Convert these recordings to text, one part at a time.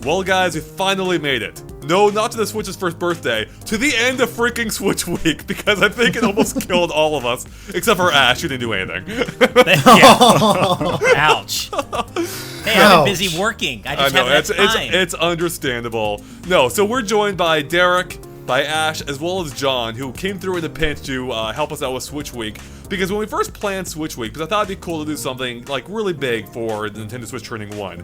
Well, guys, we finally made it. No, not to the Switch's first birthday, to the end of freaking Switch Week, because I think it almost killed all of us, except for Ash, who didn't do anything. Ouch. Hey, I've been busy working. I just haven't had time. It's understandable. No, so we're joined by Derek, by Ash, as well as John, who came through in the pinch to help us out with Switch Week. Because when we first planned Switch Week, because I thought it'd be cool to do something like really big for the Nintendo Switch turning 1.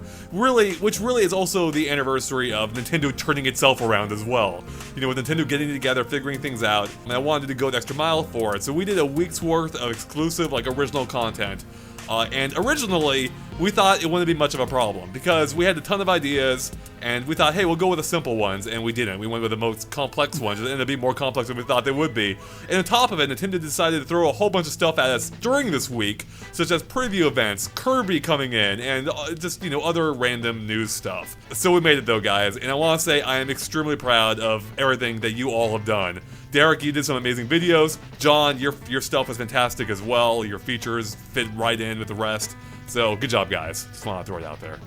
Which really is also the anniversary of Nintendo turning itself around as well. You know, with Nintendo getting together, figuring things out, and I wanted to go the extra mile for it. So we did a week's worth of exclusive, like, original content. And originally, we thought it wouldn't be much of a problem, because we had a ton of ideas, and we thought, hey, we'll go with the simple ones, and we didn't. We went with the most complex ones, and it ended up being more complex than we thought they would be. And on top of it, Nintendo decided to throw a whole bunch of stuff at us during this week, such as preview events, Kirby coming in, and just, you know, other random news stuff. So we made it though, guys, and I want to say I am extremely proud of everything that you all have done. Derek, you did some amazing videos. John, your stuff was fantastic as well. Your features fit right in with the rest. So, good job, guys. Just want to throw it out there.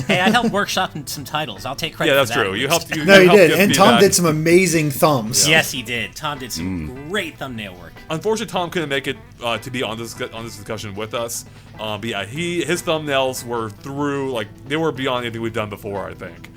Hey, I helped workshop some titles. I'll take credit for that. Yeah, that's true. You helped. No, you did. And Tom did some amazing thumbs. Yeah. Yes, he did. Tom did some great thumbnail work. Unfortunately, Tom couldn't make it to be on this discussion with us. But yeah, his thumbnails were through, like, they were beyond anything we've done before, I think.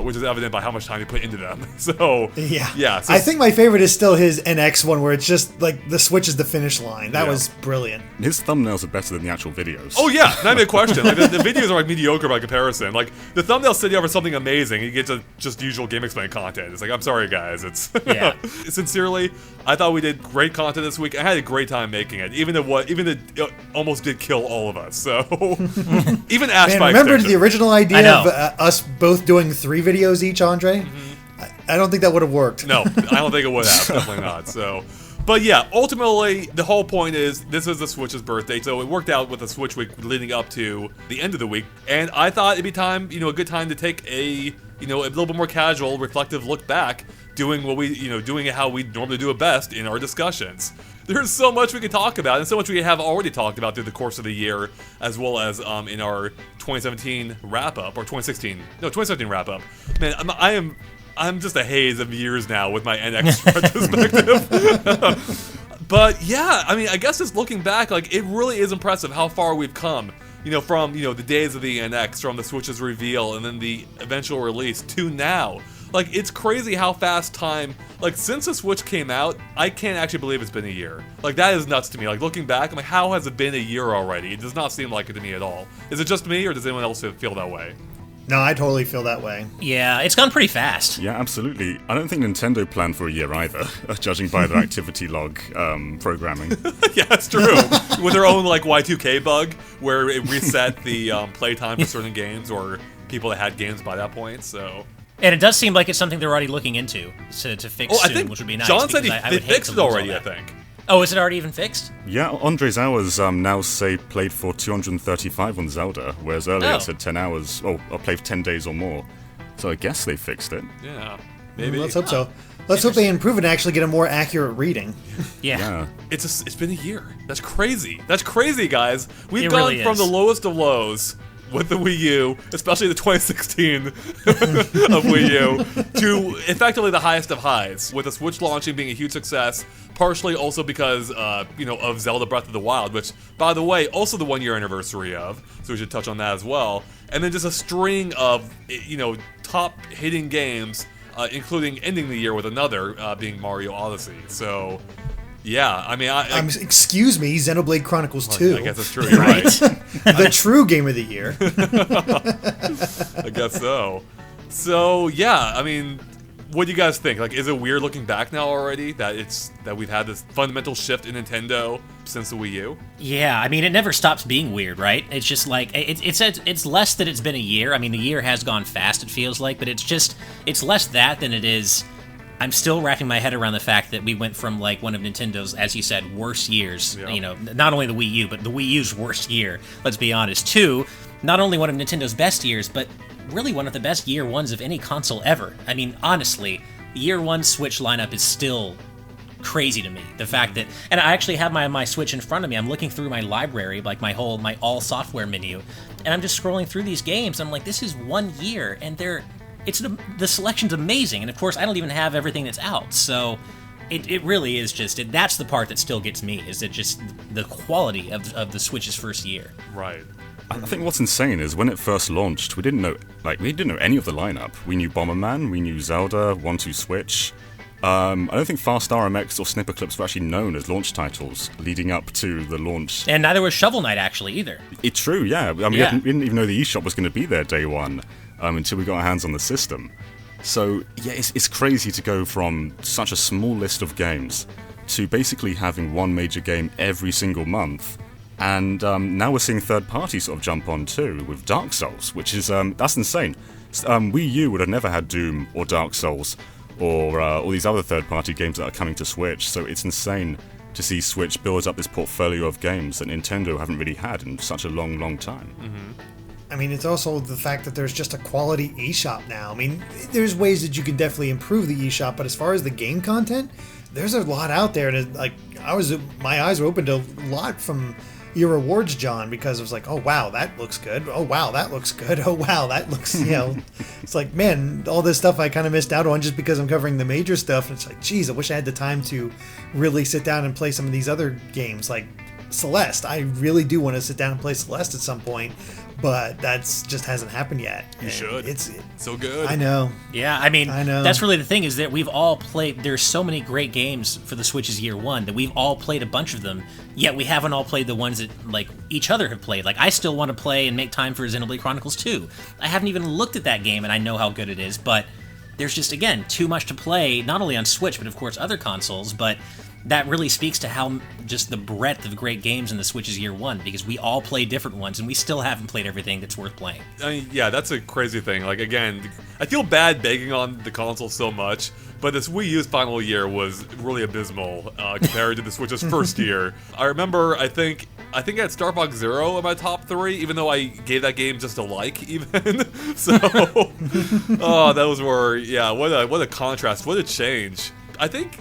Which is evident by how much time he put into them. So yeah. So, I think my favorite is still his NX one, where it's just like the Switch is the finish line. That was brilliant. His thumbnails are better than the actual videos. Oh yeah, not even a question. Like, the videos are like mediocre by comparison. Like the thumbnails sitting over something amazing, you get to just usual GameXplain content. It's like, I'm sorry guys, it's Sincerely, I thought we did great content this week. I had a great time making it, even it almost did kill all of us. So even Ash. Man, remember the original idea of us both doing 3 videos each, Andre? Mm-hmm. I don't think that would have worked. No, I don't think it would have. Definitely not. So, but yeah, ultimately, the whole point is this is the Switch's birthday, so it worked out with the Switch Week leading up to the end of the week, and I thought it'd be time, a good time to take a little bit more casual, reflective look back, doing what we, doing it how we normally do it best in our discussions. There's so much we could talk about, and so much we have already talked about through the course of the year, as well as in our 2017 wrap-up, or 2017 wrap-up. Man, I'm just a haze of years now with my NX retrospective. But yeah, I mean, I guess just looking back, like, it really is impressive how far we've come. From, the days of the NX, from the Switch's reveal, and then the eventual release, to now. Like, it's crazy how fast time, like, since the Switch came out, I can't actually believe it's been a year. Like, that is nuts to me. Like, looking back, I'm like, how has it been a year already? It does not seem like it to me at all. Is it just me, or does anyone else feel that way? No, I totally feel that way. Yeah, it's gone pretty fast. Yeah, absolutely. I don't think Nintendo planned for a year either, judging by their activity log programming. Yeah, that's true. With their own, like, Y2K bug, where it reset the playtime for certain games, or people that had games by that point, so... And it does seem like it's something they're already looking into to fix soon, which would be nice. John said they fixed it already, I think. Oh, is it already even fixed? Yeah, Andre's hours now say played for 235 on Zelda, whereas earlier it said 10 hours, or played for 10 days or more. So I guess they fixed it. Yeah, maybe. Let's hope so. Let's hope they improve it and actually get a more accurate reading. Yeah. It's been a year. That's crazy. That's crazy, guys. We've gone really from the lowest of lows with the Wii U, especially the 2016 of Wii U, to effectively the highest of highs, with the Switch launching being a huge success, partially also because, of Zelda Breath of the Wild, which, by the way, also the 1-year anniversary of, so we should touch on that as well, and then just a string of, top hitting games, including ending the year with another, being Mario Odyssey, so... Yeah, I mean, excuse me, Xenoblade Chronicles 2. I guess that's true, you're right. The true game of the year. I guess so. So, yeah, I mean, what do you guys think? Like, is it weird looking back now already that we've had this fundamental shift in Nintendo since the Wii U? Yeah, I mean, it never stops being weird, right? It's just like, it's less that it's been a year. I mean, the year has gone fast, it feels like, but it's less that than it is... I'm still wrapping my head around the fact that we went from, like, one of Nintendo's, as you said, worst years, not only the Wii U, but the Wii U's worst year, let's be honest, to not only one of Nintendo's best years, but really one of the best year ones of any console ever. I mean, honestly, the year one Switch lineup is still crazy to me. The fact that, and I actually have my Switch in front of me. I'm looking through my library, like my all software menu, and I'm just scrolling through these games. I'm like, this is 1 year, and the selection's amazing. And of course, I don't even have everything that's out, so it really is just that's the part that still gets me, is it just the quality of the Switch's first year. Right. I think what's insane is when it first launched, we didn't know any of the lineup. We knew Bomberman, we knew Zelda, 1-2 Switch. I don't think Fast RMX or Snipper Clips were actually known as launch titles leading up to the launch. And neither was Shovel Knight actually either. It's true, yeah. I mean, we didn't even know the eShop was going to be there day one until we got our hands on the system. So yeah, it's crazy to go from such a small list of games to basically having one major game every single month. And now we're seeing third parties sort of jump on too, with Dark Souls, which is, that's insane. Wii U would have never had Doom or Dark Souls or all these other third party games that are coming to Switch, so it's insane to see Switch build up this portfolio of games that Nintendo haven't really had in such a long, long time. Mm-hmm. I mean, it's also the fact that there's just a quality eShop now. I mean, there's ways that you can definitely improve the eShop, but as far as the game content, there's a lot out there. And my eyes were open to a lot from your rewards, John, because it was like, oh wow, that looks good. Oh wow, that looks good. Oh wow, that looks, it's like, man, all this stuff I kind of missed out on just because I'm covering the major stuff. And it's like, geez, I wish I had the time to really sit down and play some of these other games like Celeste. I really do want to sit down and play Celeste at some point, but that's just hasn't happened yet. You should. It's so good. I know. Yeah, I mean, I know. That's really the thing, is that we've all played, there's so many great games for the Switch's year one that we've all played a bunch of them, yet we haven't all played the ones that, like, each other have played. Like, I still want to play and make time for Xenoblade Chronicles 2. I haven't even looked at that game, and I know how good it is, but there's just, again, too much to play, not only on Switch, but of course other consoles, but that really speaks to how just the breadth of great games in the Switch's year one, because we all play different ones, and we still haven't played everything that's worth playing. I mean, yeah, that's a crazy thing. Like, again, I feel bad begging on the console so much, but this Wii U's final year was really abysmal compared to the Switch's first year. I remember, I think I had Star Fox Zero in my top 3, even though I gave that game just a like, even. So, those were, yeah, what a contrast, what a change. I think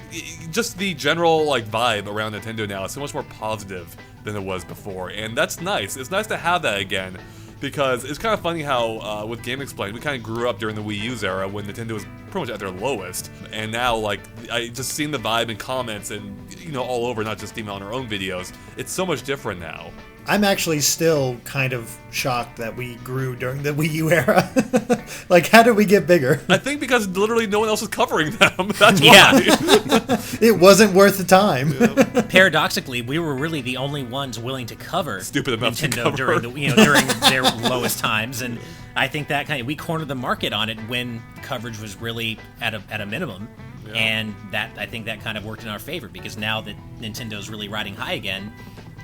just the general vibe around Nintendo now is so much more positive than it was before, and that's nice. It's nice to have that again, because it's kind of funny how with GameXplain we kind of grew up during the Wii U's era when Nintendo was pretty much at their lowest, and now I just seen the vibe in comments and all over, not just even on our own videos. It's so much different now. I'm actually still kind of shocked that we grew during the Wii U era. How did we get bigger? I think because literally no one else was covering them. That's why. It wasn't worth the time. Yep. Paradoxically, we were really the only ones willing to cover Nintendo cover. during their lowest times, and I think that we cornered the market on it when coverage was really at a minimum. Yeah. And I think that kind of worked in our favor, because now that Nintendo's really riding high again,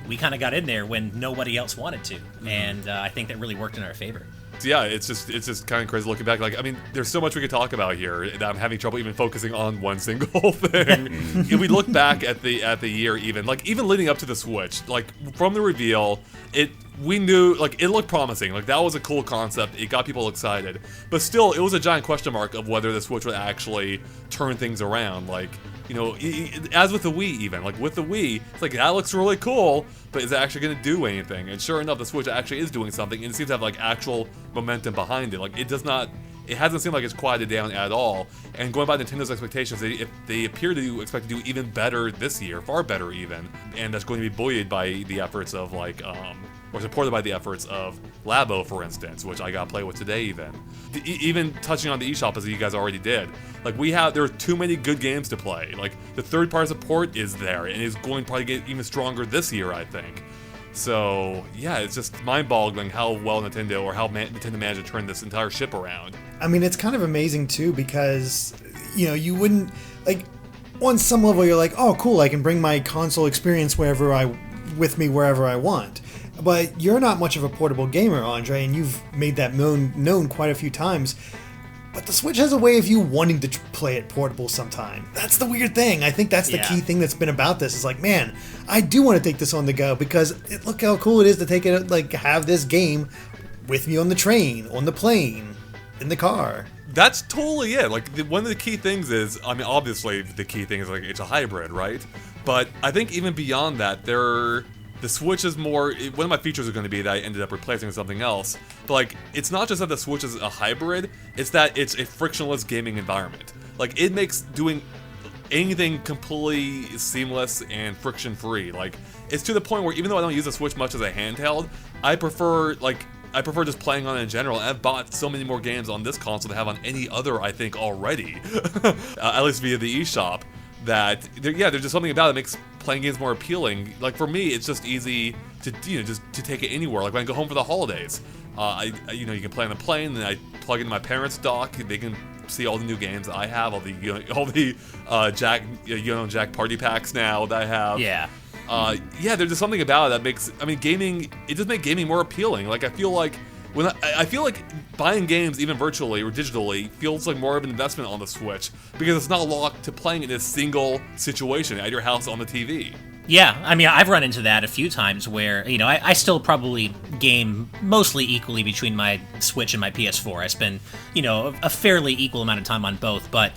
we kind of got in there when nobody else wanted to, and I think that really worked in our favor. So yeah, it's just kind of crazy looking back. I mean, there's so much we could talk about here that I'm having trouble even focusing on one single thing. If we look back at the year, even leading up to the Switch, from the reveal, we knew it looked promising. That was a cool concept. It got people excited, but still, it was a giant question mark of whether the Switch would actually turn things around. As with the Wii, even with the Wii, it's that looks really cool, but is it actually going to do anything? And sure enough, the Switch actually is doing something, and it seems to have actual momentum behind it. It does not. It hasn't seemed like it's quieted down at all. And going by Nintendo's expectations, they appear to expect to do even better this year, far better even, and that's going to be buoyed by the efforts of or supported by the efforts of Labo, for instance, which I got to play with today even. Even touching on the eShop, as you guys already did. There are too many good games to play. The third-party support is there, and is going to probably get even stronger this year, I think. So, yeah, it's just mind-boggling how well Nintendo managed to turn this entire ship around. I mean, it's kind of amazing, too, because, you wouldn't, on some level, you're like, oh, cool, I can bring my console experience wherever I want. But you're not much of a portable gamer, Andre, and you've made that known quite a few times. But the Switch has a way of you wanting to play it portable sometime. That's the weird thing. I think that's the key thing that's been about this. Is man, I do want to take this on the go, because look how cool it is to take it, have this game with me on the train, on the plane, in the car. That's totally it. Like, one of the key things is, I mean, obviously the key thing is like it's a hybrid, right? But I think even beyond that, the Switch is more. One of my features is going to be that I ended up replacing with something else. But like, it's not just that the Switch is a hybrid; it's that it's a frictionless gaming environment. Like, it makes doing anything completely seamless and friction-free. Like, it's to the point where even though I don't use the Switch much as a handheld, I prefer just playing on it in general. And I've bought so many more games on this console than I have on any other, I think, already. At least via the eShop. That, there's just something about it that makes playing games more appealing. Like, for me, it's just easy to, just to take it anywhere. Like, when I go home for the holidays, you can play on the plane, then I plug into my parents' dock. They can see all the new games that I have, all the Jack party packs now that I have. Yeah. There's just something about it that makes, gaming, it just makes gaming more appealing. Like, I feel like I feel like buying games, even virtually or digitally, feels like more of an investment on the Switch because it's not locked to playing in a single situation at your house on the TV. Yeah, I mean, I've run into that a few times where, I still probably game mostly equally between my Switch and my PS4. I spend, a fairly equal amount of time on both, but,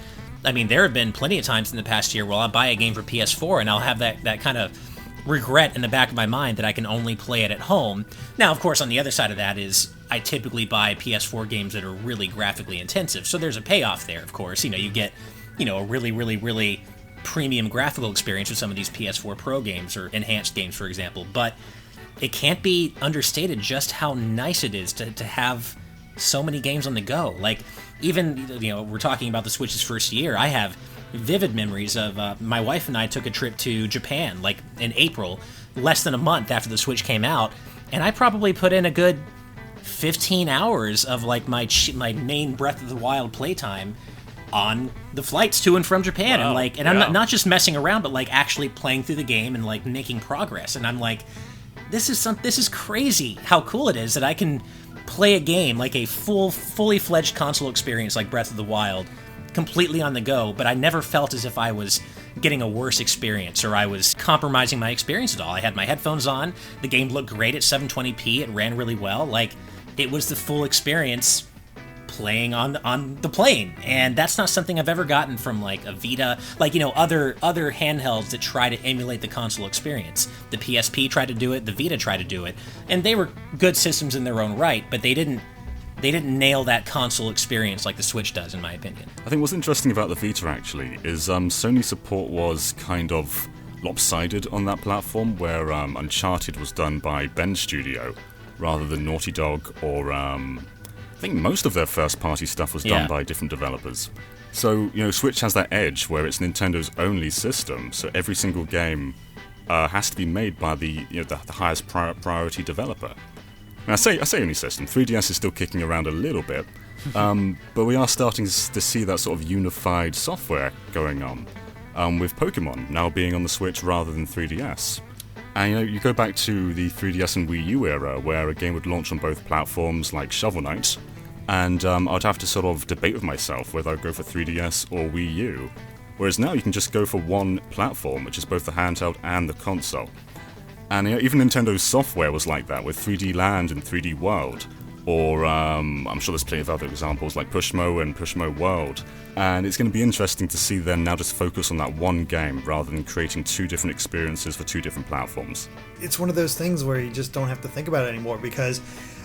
I mean, there have been plenty of times in the past year where I'll buy a game for PS4 and I'll have that kind of regret in the back of my mind that I can only play it at home. Now, of course, on the other side of that is I typically buy PS4 games that are really graphically intensive, so there's a payoff there, of course. You get, a really, really, really premium graphical experience with some of these PS4 Pro games or enhanced games, for example, but it can't be understated just how nice it is to have so many games on the go. Like, even, we're talking about the Switch's first year, I have vivid memories of my wife and I took a trip to Japan, like in April, less than a month after the Switch came out, and I probably put in a good 15 hours of like my main Breath of the Wild playtime on the flights to and from Japan. Wow. And I'm not just messing around, but like actually playing through the game and like making progress. And I'm like, this is crazy how cool it is that I can play a game like a fully fledged console experience like Breath of the Wild completely on the go, but I never felt as if I was getting a worse experience or I was compromising my experience at all. I had my headphones on, the game looked great at 720p, it ran really well, like, it was the full experience playing on the plane, and that's not something I've ever gotten from like a Vita, like, other handhelds that try to emulate the console experience. The PSP tried to do it, the Vita tried to do it, and they were good systems in their own right, but they didn't nail that console experience like the Switch does, in my opinion. I think what's interesting about the Vita, actually, is Sony support was kind of lopsided on that platform, where Uncharted was done by Bend Studio, rather than Naughty Dog, or I think most of their first-party stuff was done by different developers. So, Switch has that edge where it's Nintendo's only system, so every single game has to be made by the highest priority developer. Now, I say only system. 3DS is still kicking around a little bit, but we are starting to see that sort of unified software going on, with Pokemon now being on the Switch rather than 3DS. And you go back to the 3DS and Wii U era, where a game would launch on both platforms, like Shovel Knight, and I'd have to sort of debate with myself whether I'd go for 3DS or Wii U. Whereas now you can just go for one platform, which is both the handheld and the console. And even Nintendo's software was like that, with 3D Land and 3D World, or I'm sure there's plenty of other examples like Pushmo and Pushmo World. And it's going to be interesting to see them now just focus on that one game rather than creating two different experiences for two different platforms. It's one of those things where you just don't have to think about it anymore, because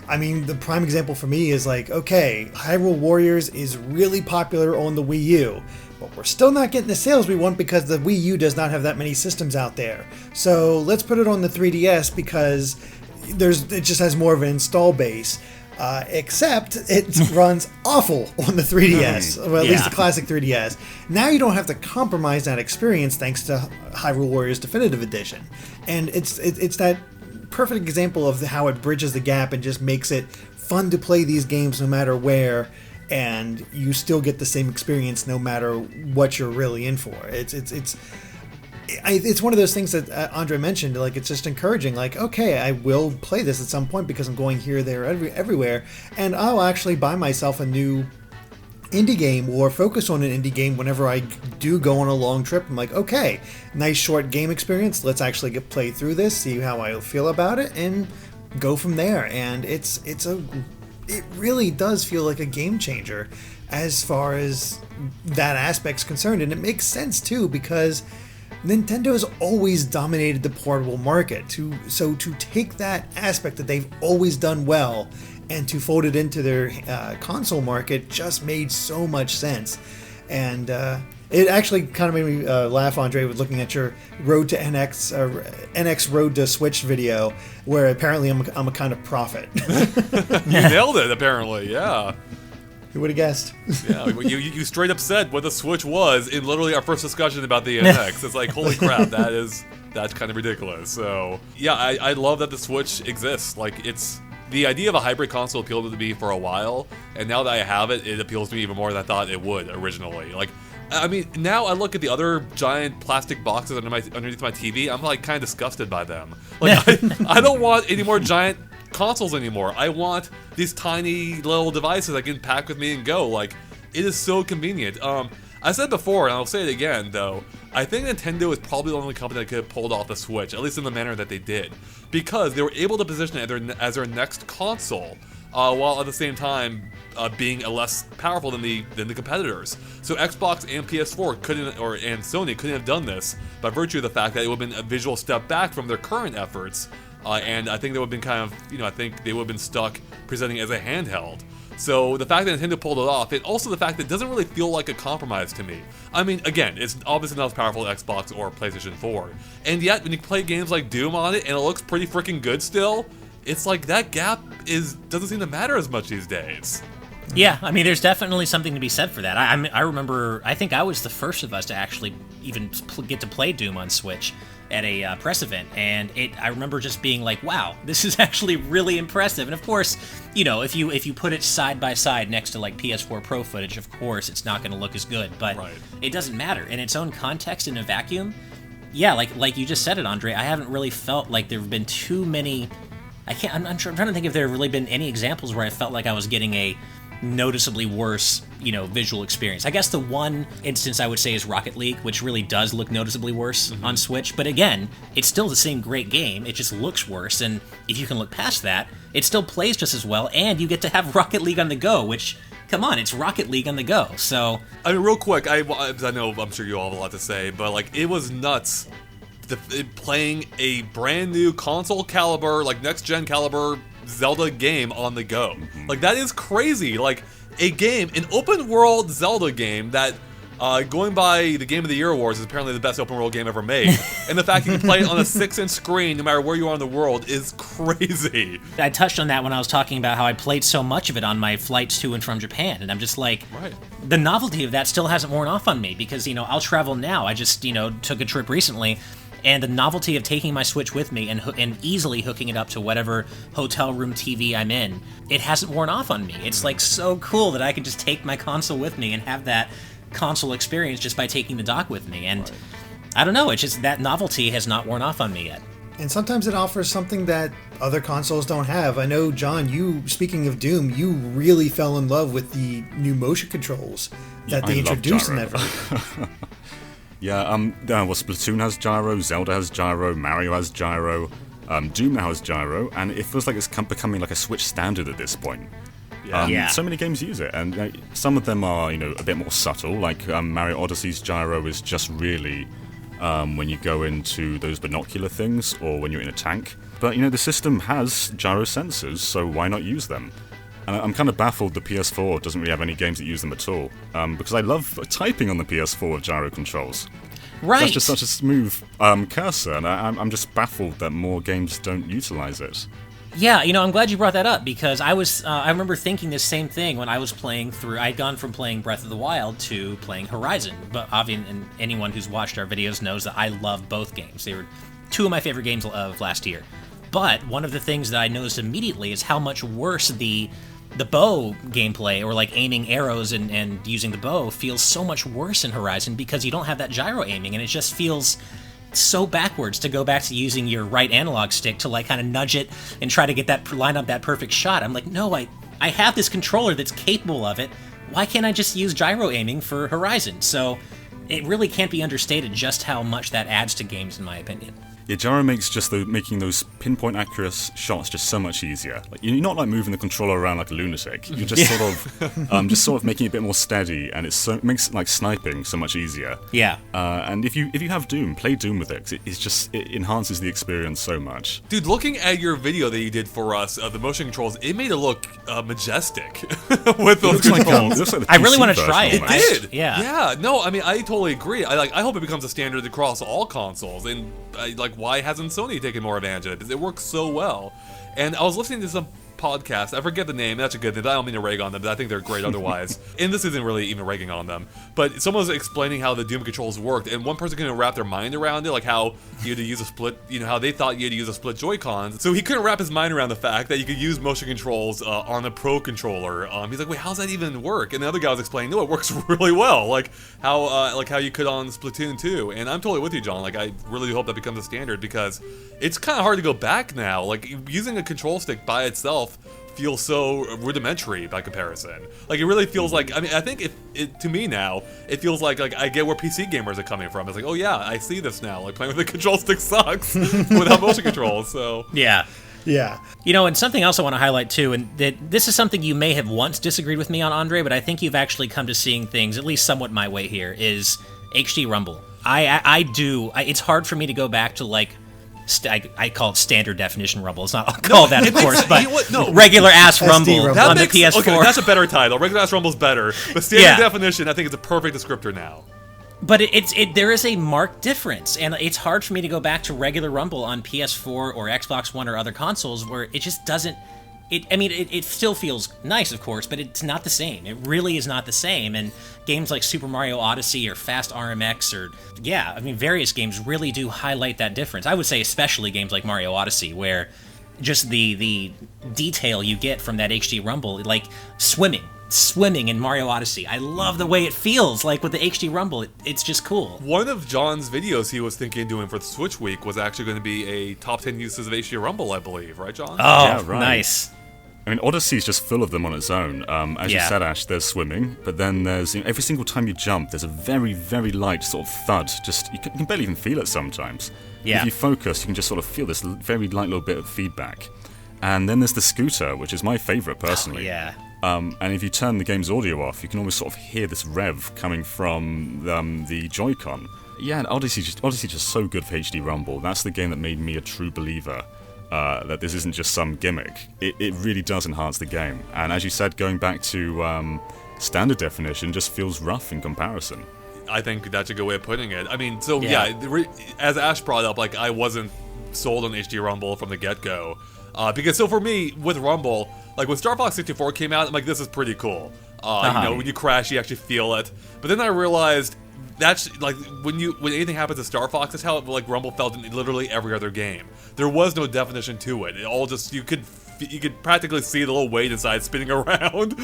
the prime example for me is like, okay, Hyrule Warriors is really popular on the Wii U, but we're still not getting the sales we want because the Wii U does not have that many systems out there. So let's put it on the 3DS because it just has more of an install base. Except it runs awful on the 3DS, well, at least the classic 3DS. Now you don't have to compromise that experience thanks to Hyrule Warriors Definitive Edition. And it's that perfect example of how it bridges the gap and just makes it fun to play these games no matter where, and you still get the same experience no matter what you're really in for. It's one of those things that Andre mentioned, like, it's just encouraging, like, okay, I will play this at some point because I'm going here, there, everywhere, and I'll actually buy myself a new indie game or focus on an indie game whenever I do go on a long trip. I'm like, okay, nice short game experience, let's actually play through this, see how I feel about it, and go from there. And it really does feel like a game changer. as far as that aspect's concerned. And it makes sense too, because Nintendo has always dominated the portable market. So to take that aspect that they've always done well and to fold it into their console market just made so much sense. And it actually kind of made me laugh, Andre, with looking at your Road to NX Road to Switch video, where apparently I'm a kind of prophet. You nailed it, apparently, yeah. Who would have guessed? Yeah, you straight up said what the Switch was in literally our first discussion about the NX. It's like, holy crap, that's kind of ridiculous. So, yeah, I love that the Switch exists. Like, the idea of a hybrid console appealed to me for a while, and now that I have it, it appeals to me even more than I thought it would originally. Like, I mean, now I look at the other giant plastic boxes underneath my TV, I'm like kind of disgusted by them. Like, I don't want any more giant consoles anymore. I want these tiny little devices I can pack with me and go. Like, it is so convenient. I said before, and I'll say it again, though, I think Nintendo is probably the only company that could have pulled off the Switch, at least in the manner that they did, because they were able to position it as their next console, while at the same time being less powerful than the competitors. So Xbox and PS4 and Sony couldn't have done this by virtue of the fact that it would have been a visual step back from their current efforts, and I think they would have been kind of, I think they would have been stuck presenting it as a handheld. So the fact that Nintendo pulled it off, and also the fact that it doesn't really feel like a compromise to me. I mean, again, it's obviously not as powerful as Xbox or PlayStation 4, and yet when you play games like Doom on it and it looks pretty freaking good still, it's like that gap doesn't seem to matter as much these days. Yeah, I mean, there's definitely something to be said for that. I remember, I think I was the first of us to actually even get to play Doom on Switch at a press event, and I remember just being like, wow, this is actually really impressive. And of course, if you put it side by side next to like PS4 Pro footage, of course it's not going to look as good, but right. It doesn't matter. In its own context, in a vacuum, yeah, like you just said it, Andre, I haven't really felt like there have been too many, I'm trying to think if there have really been any examples where I felt like I was getting a noticeably worse, visual experience. I guess the one instance I would say is Rocket League, which really does look noticeably worse on Switch. But again, it's still the same great game. It just looks worse. And if you can look past that, it still plays just as well. And you get to have Rocket League on the go, which, come on, it's Rocket League on the go. So, I mean, real quick, I know I'm sure you all have a lot to say, but like, it was nuts playing a brand new console caliber, like next gen caliber Zelda game on the go. Like, that is crazy. Like, an open world Zelda game that, going by the Game of the Year awards, is apparently the best open world game ever made. And the fact you can play it on a 6-inch screen no matter where you are in the world is crazy. I touched on that when I was talking about how I played so much of it on my flights to and from Japan, and I'm just like, right. The novelty of that still hasn't worn off on me, because, I'll travel now. I just, took a trip recently, and the novelty of taking my Switch with me and easily hooking it up to whatever hotel room TV I'm in, it hasn't worn off on me. It's like so cool that I can just take my console with me and have that console experience just by taking the dock with me. And right. I don't know, it's just that novelty has not worn off on me yet. And sometimes it offers something that other consoles don't have. I know, John, speaking of Doom, you really fell in love with the new motion controls that they introduced in that version. Yeah, Splatoon has gyro, Zelda has gyro, Mario has gyro, Doom now has gyro, and it feels like it's becoming like a Switch standard at this point. Yeah. So many games use it, and some of them are, a bit more subtle, like Mario Odyssey's gyro is just really when you go into those binocular things or when you're in a tank. But, the system has gyro sensors, so why not use them? And I'm kind of baffled the PS4 doesn't really have any games that use them at all, because I love typing on the PS4 with gyro controls. Right. That's just such a smooth cursor, and I'm just baffled that more games don't utilize it. Yeah, I'm glad you brought that up, because I remember thinking the same thing when I was playing through. I'd gone from playing Breath of the Wild to playing Horizon, but obviously, and anyone who's watched our videos knows that I love both games. They were two of my favorite games of last year. But one of the things that I noticed immediately is how much worse the bow gameplay, or like aiming arrows and using the bow, feels so much worse in Horizon because you don't have that gyro aiming, and it just feels so backwards to go back to using your right analog stick to like kind of nudge it and try to line up that perfect shot. I'm like, no, I have this controller that's capable of it. Why can't I just use gyro aiming for Horizon? So it really can't be understated just how much that adds to games, in my opinion. Yeah, gyro makes making those pinpoint accurate shots just so much easier. Like, you're not like moving the controller around like a lunatic. You're just sort of making it a bit more steady, and it makes like sniping so much easier. Yeah. And if you have Doom, play Doom with it. 'Cause it enhances the experience so much. Dude, looking at your video that you did for us of the motion controls, it made it look majestic with those controls. It looks like the I really PC want to version try it. almost. It did. Yeah. Yeah. No, I mean, I totally agree. I hope it becomes a standard across all consoles. And why hasn't Sony taken more advantage of it? It works so well. And I was listening to some podcast. I forget the name. That's a good thing. I don't mean to rag on them, but I think they're great otherwise. And this isn't really even ragging on them. But someone was explaining how the Doom controls worked, and one person couldn't wrap their mind around it, like how you had to use a split, how they thought you had to use a split Joy-Cons. So he couldn't wrap his mind around the fact that you could use motion controls on a Pro controller. He's like, wait, how's that even work? And the other guy was explaining, no, it works really well. Like how you could on Splatoon 2. And I'm totally with you, John. Like, I really hope that becomes a standard because it's kind of hard to go back now. Like, using a control stick by itself feels so rudimentary by comparison. Like, it really feels like, I think to me now, it feels like I get where PC gamers are coming from. It's like, oh yeah, I see this now. Like, playing with a control stick sucks without motion controls, so. Yeah. Yeah. And something else I want to highlight too, and that this is something you may have once disagreed with me on, Andre, but I think you've actually come to seeing things, at least somewhat my way here, is HD Rumble. It's hard for me to go back to like, I call it standard definition rumble. It's not called that, of course, but regular ass rumble on the PS4. Okay, that's a better title. Regular ass rumble's better, but standard definition, I think it's a perfect descriptor now. But there is a marked difference, and it's hard for me to go back to regular rumble on PS4 or Xbox One or other consoles where it just doesn't. It still feels nice, of course, but it's not the same. It really is not the same. And games like Super Mario Odyssey or Fast RMX various games really do highlight that difference. I would say especially games like Mario Odyssey, where just the detail you get from that HD Rumble, like swimming in Mario Odyssey. I love the way it feels like with the HD Rumble. It's just cool. One of John's videos he was thinking of doing for the Switch Week was actually going to be a top 10 uses of HD Rumble, I believe. Right, John? Oh, yeah, right. Nice. I mean, Odyssey's just full of them on its own. As you said, Ash, there's swimming, but then there's every single time you jump, there's a very, very light sort of thud. Just you can barely even feel it sometimes. Yeah. If you focus, you can just sort of feel this very light little bit of feedback. And then there's the scooter, which is my favorite personally. Oh, yeah. And if you turn the game's audio off, you can almost sort of hear this rev coming from the Joy-Con. Yeah, and Odyssey's just so good for HD Rumble. That's the game that made me a true believer. That this isn't just some gimmick. It really does enhance the game. And as you said, going back to standard definition just feels rough in comparison. I think that's a good way of putting it. I mean, so as Ash brought up, like, I wasn't sold on HD Rumble from the get-go. Because so for me, with Rumble, like when Star Fox 64 came out, I'm like, this is pretty cool. When you crash, you actually feel it. But then I realized that's like when anything happens to Star Fox, that's how like Rumble felt in literally every other game. There was no definition to it. It all just you could practically see the little weight inside spinning around.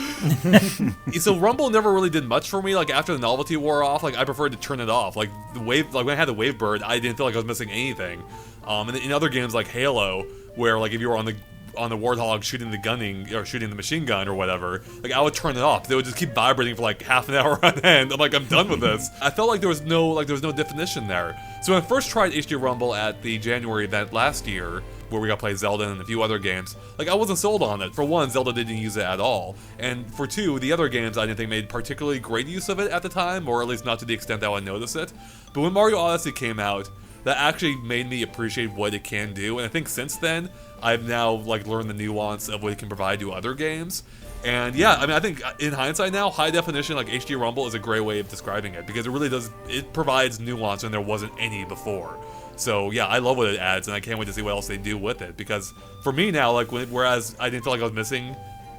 So Rumble never really did much for me. Like after the novelty wore off, like I preferred to turn it off. Like the wave, like when I had the Wavebird, I didn't feel like I was missing anything. And in other games like Halo, where like if you were on the Warthog shooting the machine gun or whatever, like I would turn it off. They would just keep vibrating for like half an hour on end. I'm like, I'm done with this. I felt like there was no definition there. So when I first tried HD Rumble at the January event last year, where we got to play Zelda and a few other games, like I wasn't sold on it. For one, Zelda didn't use it at all, and for two, the other games I didn't think made particularly great use of it at the time, or at least not to the extent that I would notice it. But when Mario Odyssey came out, that actually made me appreciate what it can do, and I think since then, I've now like learned the nuance of what it can provide to other games. And yeah, I mean, I think in hindsight now, high definition like HD Rumble is a great way of describing it, because it really does, it provides nuance when there wasn't any before. So yeah, I love what it adds, and I can't wait to see what else they do with it, because for me now, like whereas I didn't feel like I was missing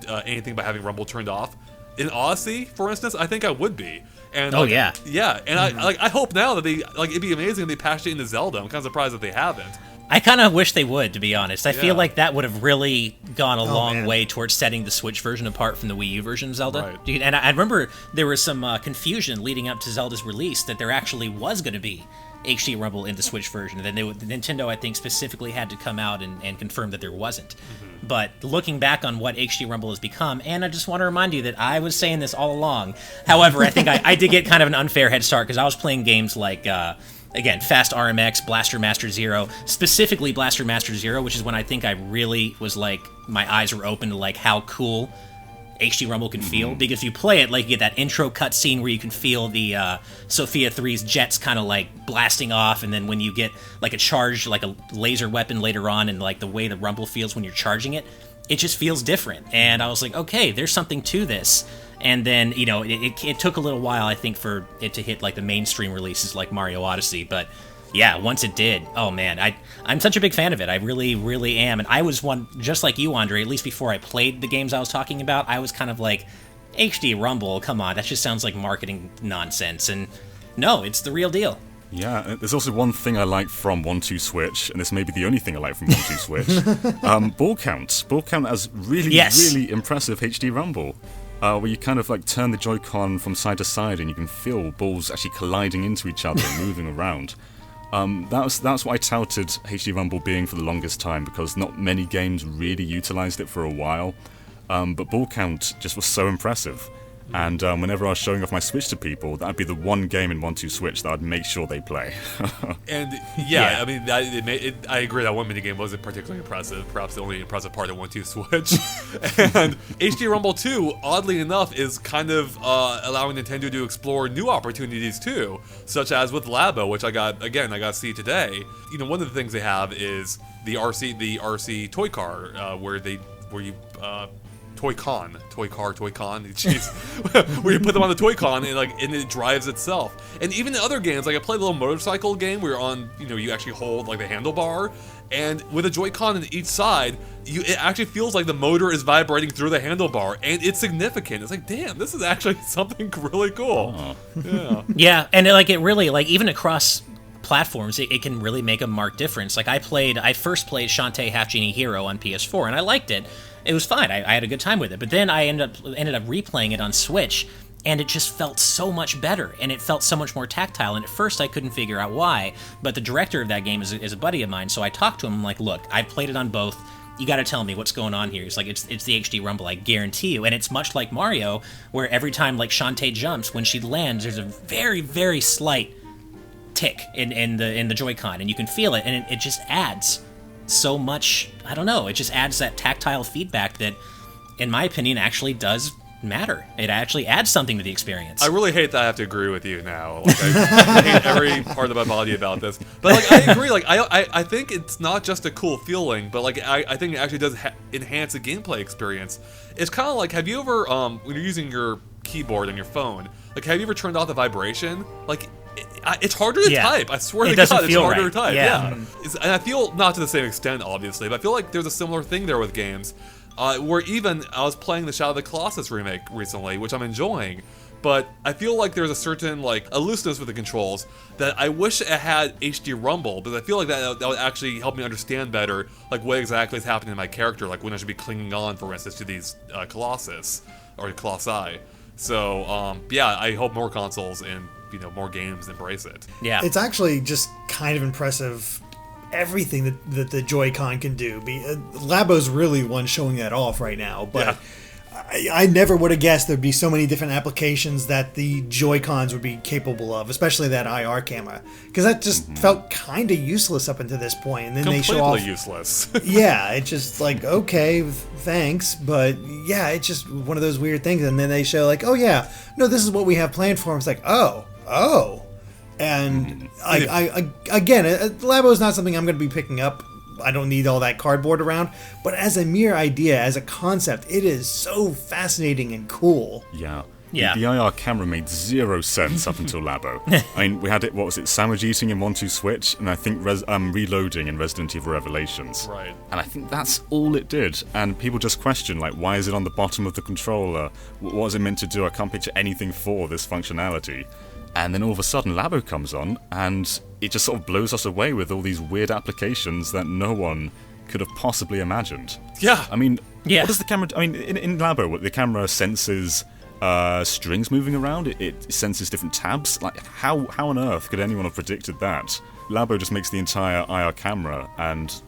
anything by having Rumble turned off, in Odyssey, for instance, I think I would be. And yeah, and I hope now that it'd be amazing if they patched it into Zelda. I'm kind of surprised that they haven't. I kind of wish they would, to be honest. I feel like that would have really gone a long way towards setting the Switch version apart from the Wii U version of Zelda. Right. And I remember there was some confusion leading up to Zelda's release that there actually was going to be HD Rumble in the Switch version. And then Nintendo, I think, specifically had to come out and confirm that there wasn't. Mm-hmm. But looking back on what HD Rumble has become, and I just want to remind you that I was saying this all along. However, I think I did get kind of an unfair head start, because I was playing games like again, Fast RMX, Blaster Master Zero, specifically Blaster Master Zero, which is when I think I really was like, my eyes were open to like how cool HD Rumble can feel, because if you play it, like, you get that intro cutscene where you can feel the Sophia 3's jets kind of like blasting off, and then when you get like a charge, like a laser weapon later on, and like the way the Rumble feels when you're charging it, it just feels different. And I was like, okay, there's something to this. And then, you know, it took a little while, I think, for it to hit like the mainstream releases like Mario Odyssey, but yeah, once it did, oh man, I'm such a big fan of it. I really, really am. And I was one, just like you, Andre, at least before I played the games I was talking about, I was kind of like, HD Rumble, come on, that just sounds like marketing nonsense. And no, it's the real deal. Yeah, there's also one thing I like from 1-2-Switch, and this may be the only thing I like from 1-2-Switch. Ball count. Ball count has really, really impressive HD Rumble. Where you kind of like turn the Joy-Con from side to side and you can feel balls actually colliding into each other and moving around. That's what I touted HD Rumble being for the longest time, because not many games really utilized it for a while. But ball count just was so impressive. And whenever I was showing off my Switch to people, that'd be the one game in 1-2-Switch that I'd make sure they play. And yeah, I mean, I agree that one minigame wasn't particularly impressive. Perhaps the only impressive part of 1-2-Switch. And HD Rumble 2, oddly enough, is kind of allowing Nintendo to explore new opportunities too, such as with Labo, which I got to see today. You know, one of the things they have is the RC toy car, where you Toy-Con, jeez, where you put them on the Toy-Con and it drives itself. And even in other games, like I played a little motorcycle game where you actually hold like the handlebar, and with a Joy-Con on each side, it actually feels like the motor is vibrating through the handlebar, and it's significant. It's like, damn, this is actually something really cool. Yeah. Yeah, and it really, like, even across platforms, it can really make a marked difference. Like I first played Shantae Half Genie Hero on PS4, and I liked it. It was fine. I had a good time with it. But then I ended up replaying it on Switch, and it just felt so much better, and it felt so much more tactile. And at first I couldn't figure out why, but the director of that game is a buddy of mine, so I talked to him. I'm like, look, I've played it on both. You got to tell me what's going on here. He's like, it's the HD Rumble, I guarantee you. And it's much like Mario, where every time like Shantae jumps, when she lands, there's a very, very slight tick in the Joy-Con, and you can feel it, and it just adds so much. I don't know, it just adds that tactile feedback that, in my opinion, actually does matter. It actually adds something to the experience. I really hate that I have to agree with you now. Like, I hate every part of my body about this. But like, I agree. Like, I think it's not just a cool feeling, but like, I think it actually does enhance the gameplay experience. It's kind of like, have you ever, when you're using your keyboard on your phone, like, have you ever turned off the vibration? Like, it's harder to type. I swear to God, it's harder to type. Yeah. And I feel, not to the same extent, obviously, but I feel like there's a similar thing there with games. Where even I was playing the Shadow of the Colossus remake recently, which I'm enjoying, but I feel like there's a certain like a looseness with the controls that I wish it had HD Rumble, but I feel like that would actually help me understand better like what exactly is happening to my character, like when I should be clinging on, for instance, to these Colossus or Colossi. So yeah, I hope more consoles and more games embrace it. Yeah, it's actually just kind of impressive. Everything that the Joy-Con can do. Labo's really one showing that off right now, but I never would have guessed there'd be so many different applications that the Joy-Cons would be capable of, especially that IR camera, because that just felt kind of useless up until this point, and then they show off... Completely useless. Yeah, it's just like, okay, thanks, but yeah, it's just one of those weird things, and then they show like, oh yeah, no, this is what we have planned for them. It's like, oh. And again, Labo is not something I'm going to be picking up. I don't need all that cardboard around. But as a mere idea, as a concept, it is so fascinating and cool. Yeah. Yeah. The IR camera made zero sense up until Labo. I mean, we had it, what was it, sandwich eating in 1-2-Switch, and I think reloading in Resident Evil Revelations. Right. And I think that's all it did. And people just question, like, why is it on the bottom of the controller? What is it meant to do? I can't picture anything for this functionality. And then all of a sudden Labo comes on, and it just sort of blows us away with all these weird applications that no one could have possibly imagined. Yeah. I mean, what does the camera... I mean, in Labo, the camera senses strings moving around, it senses different tabs. Like, how on earth could anyone have predicted that? Labo just makes the entire IR camera, and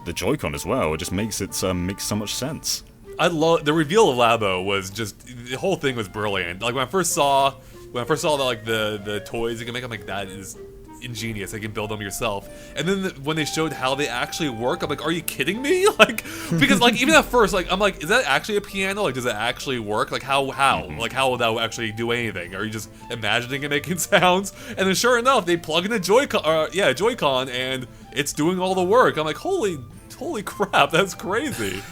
the Joy-Con as well, it just makes makes so much sense. I love... The reveal of Labo was just... The whole thing was brilliant. Like, when I first saw that, like, the toys you can make, I'm like, that is ingenious. They can build them yourself. And then when they showed how they actually work, I'm like, are you kidding me? Like, because like even at first, like I'm like, is that actually a piano? Like, does it actually work? Like how? Like how will that actually do anything? Are you just imagining it making sounds? And then sure enough, they plug in a Joy-Con, and it's doing all the work. I'm like, holy crap, that's crazy.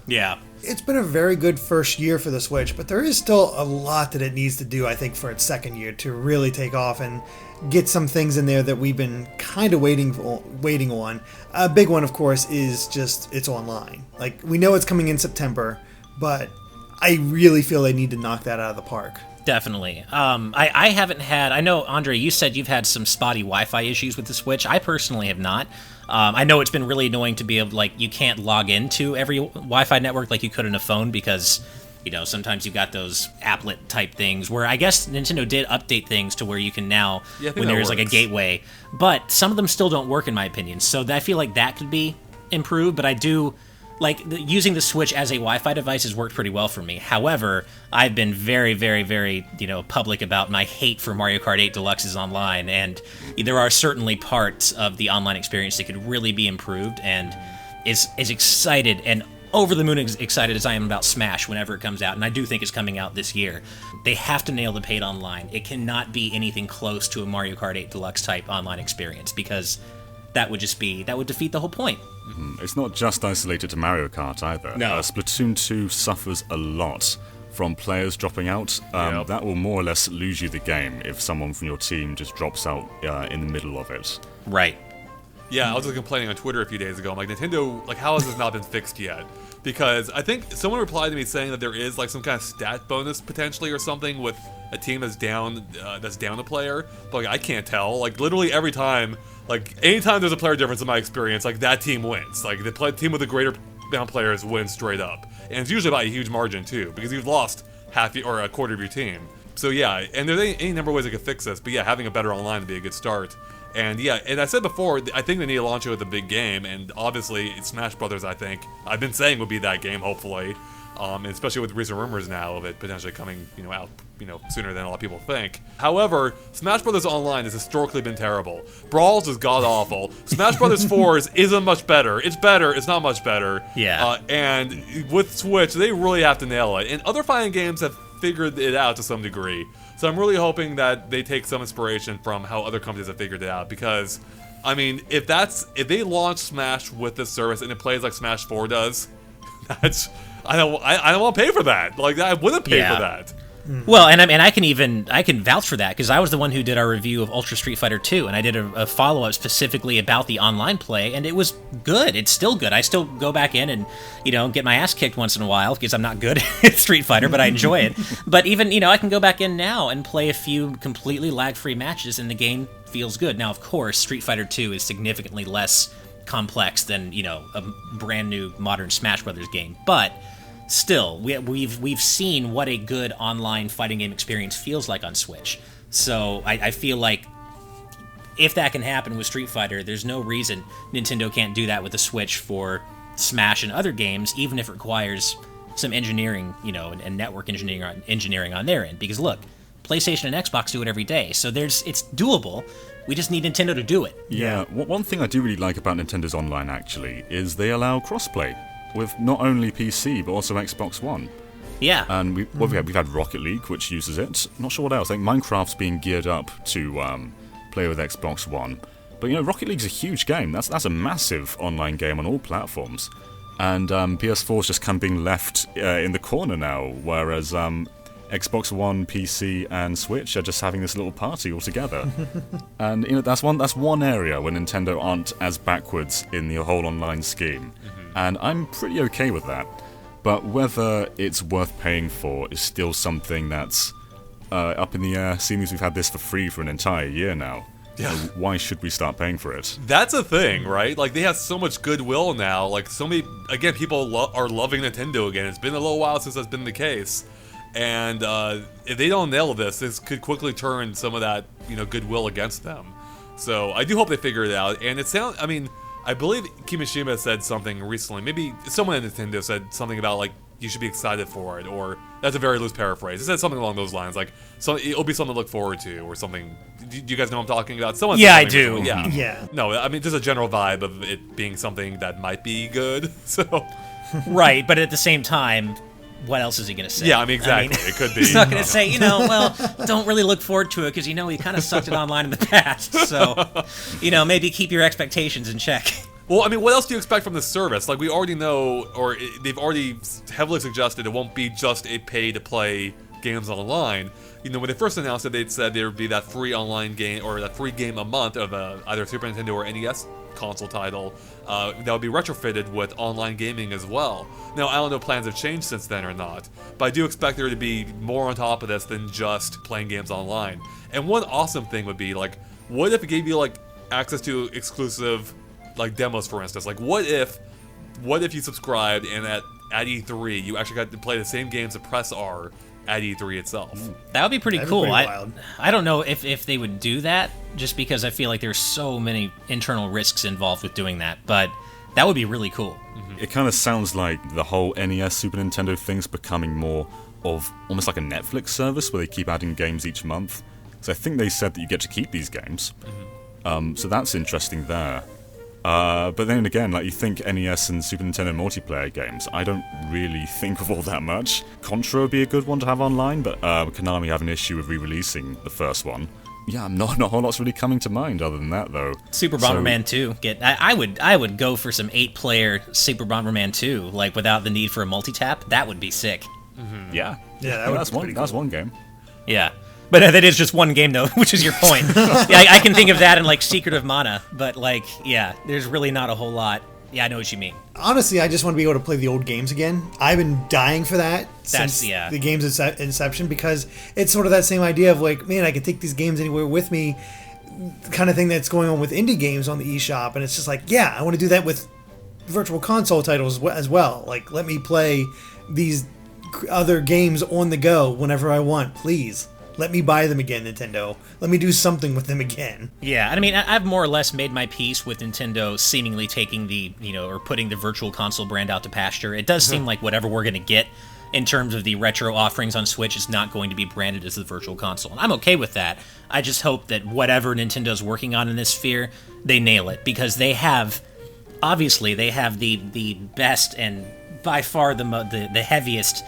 Yeah. It's been a very good first year for the Switch, but there is still a lot that it needs to do, I think, for its second year to really take off and get some things in there that we've been kind of waiting on. A big one, of course, is just it's online. Like, we know it's coming in September, but I really feel they need to knock that out of the park. Definitely. I haven't had... I know, Andre, you said you've had some spotty Wi-Fi issues with the Switch. I personally have not. I know it's been really annoying to be able... Like, you can't log into every Wi-Fi network like you could on a phone because, you know, sometimes you've got those applet-type things where I guess Nintendo did update things to where you can now... when there's, like, a gateway. But some of them still don't work, in my opinion. So I feel like that could be improved, but I do... Like, using the Switch as a Wi-Fi device has worked pretty well for me. However, I've been very, very, very, public about my hate for Mario Kart 8 Deluxe's online, and there are certainly parts of the online experience that could really be improved, and as excited and over the moon excited as I am about Smash whenever it comes out, and I do think it's coming out this year, they have to nail the paid online. It cannot be anything close to a Mario Kart 8 Deluxe type online experience, because that would defeat the whole point. It's not just isolated to Mario Kart either. No. Splatoon 2 suffers a lot from players dropping out. That will more or less lose you the game if someone from your team just drops out in the middle of it. Right. Yeah, I was just complaining on Twitter a few days ago. I'm like, Nintendo, like, how has this not been fixed yet? Because I think someone replied to me saying that there is like some kind of stat bonus potentially or something with a team that's down a player. But like, I can't tell. Like, literally every time, like, anytime there's a player difference in my experience, like, that team wins. Like, the team with the greater amount of players wins straight up. And it's usually by a huge margin, too, because you've lost half or a quarter of your team. So, yeah, and there's any number of ways they could fix this. But, yeah, having a better online would be a good start. And, yeah, and I said before, I think they need to launch it with a big game. And, obviously, it's Smash Brothers, I think. I've been saying would be that game, hopefully. And especially with recent rumors now of it potentially coming, out, sooner than a lot of people think. However, Smash Bros. Online has historically been terrible. Brawls is god-awful. Smash Bros. 4's isn't much better. It's better, it's not much better. Yeah. And with Switch, they really have to nail it. And other fighting games have figured it out to some degree. So I'm really hoping that they take some inspiration from how other companies have figured it out, because, I mean, if they launch Smash with this service and it plays like Smash 4 does, that's... I don't want to pay for that. Like, I wouldn't pay for that. Well, and I can vouch for that, because I was the one who did our review of Ultra Street Fighter 2, and I did a follow-up specifically about the online play, and it was good. It's still good. I still go back in and, get my ass kicked once in a while, because I'm not good at Street Fighter, but I enjoy it. But even, I can go back in now and play a few completely lag-free matches, and the game feels good. Now, of course, Street Fighter 2 is significantly less complex than, a brand new modern Smash Brothers game, but still, we've seen what a good online fighting game experience feels like on Switch. So I feel like if that can happen with Street Fighter, there's no reason Nintendo can't do that with the Switch for Smash and other games, even if it requires some engineering, and network engineering on their end. Because look, PlayStation and Xbox do it every day, so it's doable. We just need Nintendo to do it. Yeah, one thing I do really like about Nintendo's online, actually, is they allow crossplay with not only PC, but also Xbox One. Yeah. And we've had Rocket League, which uses it. Not sure what else. I think Minecraft's being geared up to play with Xbox One. But, Rocket League's a huge game. That's a massive online game on all platforms. And PS4's just kind of being left in the corner now, whereas Xbox One, PC, and Switch are just having this little party all together. And that's one area where Nintendo aren't as backwards in the whole online scheme. And I'm pretty okay with that. But whether it's worth paying for is still something that's up in the air, seeing as we've had this for free for an entire year now. Yeah. So why should we start paying for it? That's a thing, right? Like, they have so much goodwill now. Like, so many, again, people are loving Nintendo again. It's been a little while since that's been the case. And if they don't nail this could quickly turn some of that, goodwill against them. So I do hope they figure it out. And I believe Kimishima said something recently. Maybe someone at Nintendo said something about, like, you should be excited for it, or that's a very loose paraphrase. It said something along those lines, like so it'll be something to look forward to, or something. Do you guys know what I'm talking about? Someone Yeah, I do. Yeah. Yeah. No, I mean just a general vibe of it being something that might be good. So. Right, but at the same time, what else is he going to say? Yeah, I mean, exactly. It could be. He's not going to say, well, don't really look forward to it because, he kind of sucked it online in the past. So, maybe keep your expectations in check. Well, I mean, what else do you expect from this service? Like, we already know, or they've already heavily suggested it won't be just a pay-to-play games online. When they first announced it, they'd said there would be that free online game, or that free game a month of either Super Nintendo or NES console title that would be retrofitted with online gaming as well. Now, I don't know if plans have changed since then or not, but I do expect there to be more on top of this than just playing games online. And one awesome thing would be, like, what if it gave you, like, access to exclusive, like, demos, for instance? Like, what if you subscribed and at E3 you actually got to play the same games that Press are at E3 itself? That would be pretty That'd be cool. pretty wild. I don't know if they would do that, just because I feel like there's so many internal risks involved with doing that, but that would be really cool. It kind of sounds like the whole NES Super Nintendo thing's becoming more of almost like a Netflix service where they keep adding games each month. So I think they said that you get to keep these games. So that's interesting there. But then again, like, you think NES and Super Nintendo multiplayer games, I don't really think of all that much. Contra would be a good one to have online, but Konami have an issue with re-releasing the first one. Yeah, not a whole lot's really coming to mind other than that, though. Super Bomberman 2. I would go for some 8-player Super Bomberman 2, like, without the need for a multi-tap. That would be sick. Yeah, that's one game. Yeah. But that is just one game, though, which is your point. Yeah, I can think of that in, like, Secret of Mana, but, like, yeah, there's really not a whole lot. Yeah, I know what you mean. Honestly, I just want to be able to play the old games again. I've been dying for that since the game's inception, because it's sort of that same idea of, like, man, I can take these games anywhere with me, kind of thing that's going on with indie games on the eShop, and it's just like, yeah, I want to do that with virtual console titles as well. Like, let me play these other games on the go whenever I want, please. Let me buy them again, Nintendo. Let me do something with them again. Yeah, and I mean, I've more or less made my peace with Nintendo seemingly taking the, or putting the Virtual Console brand out to pasture. It does seem like whatever we're going to get in terms of the retro offerings on Switch is not going to be branded as the Virtual Console. And I'm okay with that. I just hope that whatever Nintendo's working on in this sphere, they nail it. Because they have the best and by far the heaviest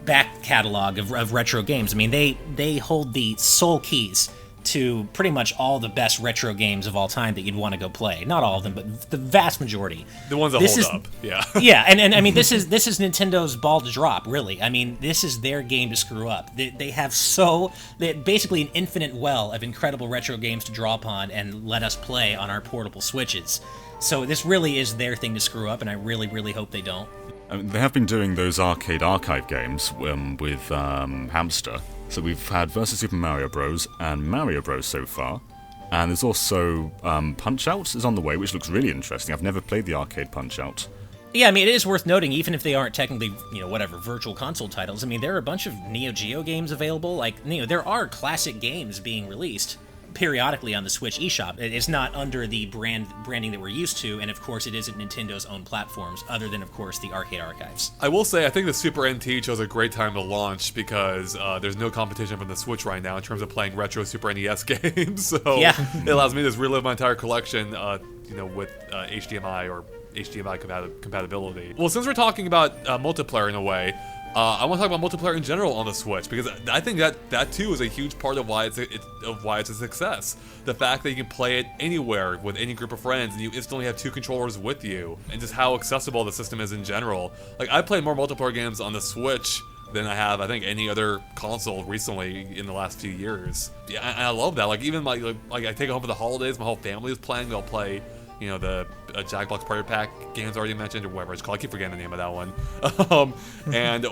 back catalog of retro games. I mean, they hold the sole keys to pretty much all the best retro games of all time that you'd want to go play. Not all of them, but the vast majority. The ones that hold up, yeah. Yeah, and I mean, this is Nintendo's ball to drop, really. I mean, this is their game to screw up. They have basically an infinite well of incredible retro games to draw upon and let us play on our portable Switches. So this really is their thing to screw up, and I really, really hope they don't. I mean, they have been doing those arcade archive games with Hamster. So we've had Versus Super Mario Bros. And Mario Bros. So far. And there's also Punch-Out is on the way, which looks really interesting. I've never played the arcade Punch-Out. Yeah, I mean, it is worth noting, even if they aren't technically, virtual console titles, I mean, there are a bunch of Neo Geo games available. Like, there are classic games being released periodically on the Switch eShop. It's not under the branding that we're used to, and of course it isn't Nintendo's own platforms, other than, of course, the arcade archives. I will say, I think the Super NT chose a great time to launch because there's no competition from the Switch right now in terms of playing retro Super NES games, so yeah. It allows me to just relive my entire collection, with HDMI or HDMI compatibility. Well, since we're talking about multiplayer in a way, I want to talk about multiplayer in general on the Switch, because I think that too is a huge part of why it's a success. The fact that you can play it anywhere with any group of friends, and you instantly have two controllers with you, and just how accessible the system is in general. Like, I played more multiplayer games on the Switch than I have, I think, any other console recently in the last few years. Yeah, and I love that. Like, even like I take it home for the holidays, my whole family is playing. They'll play, the Jackbox Party Pack games already mentioned, or whatever it's called. I keep forgetting the name of that one.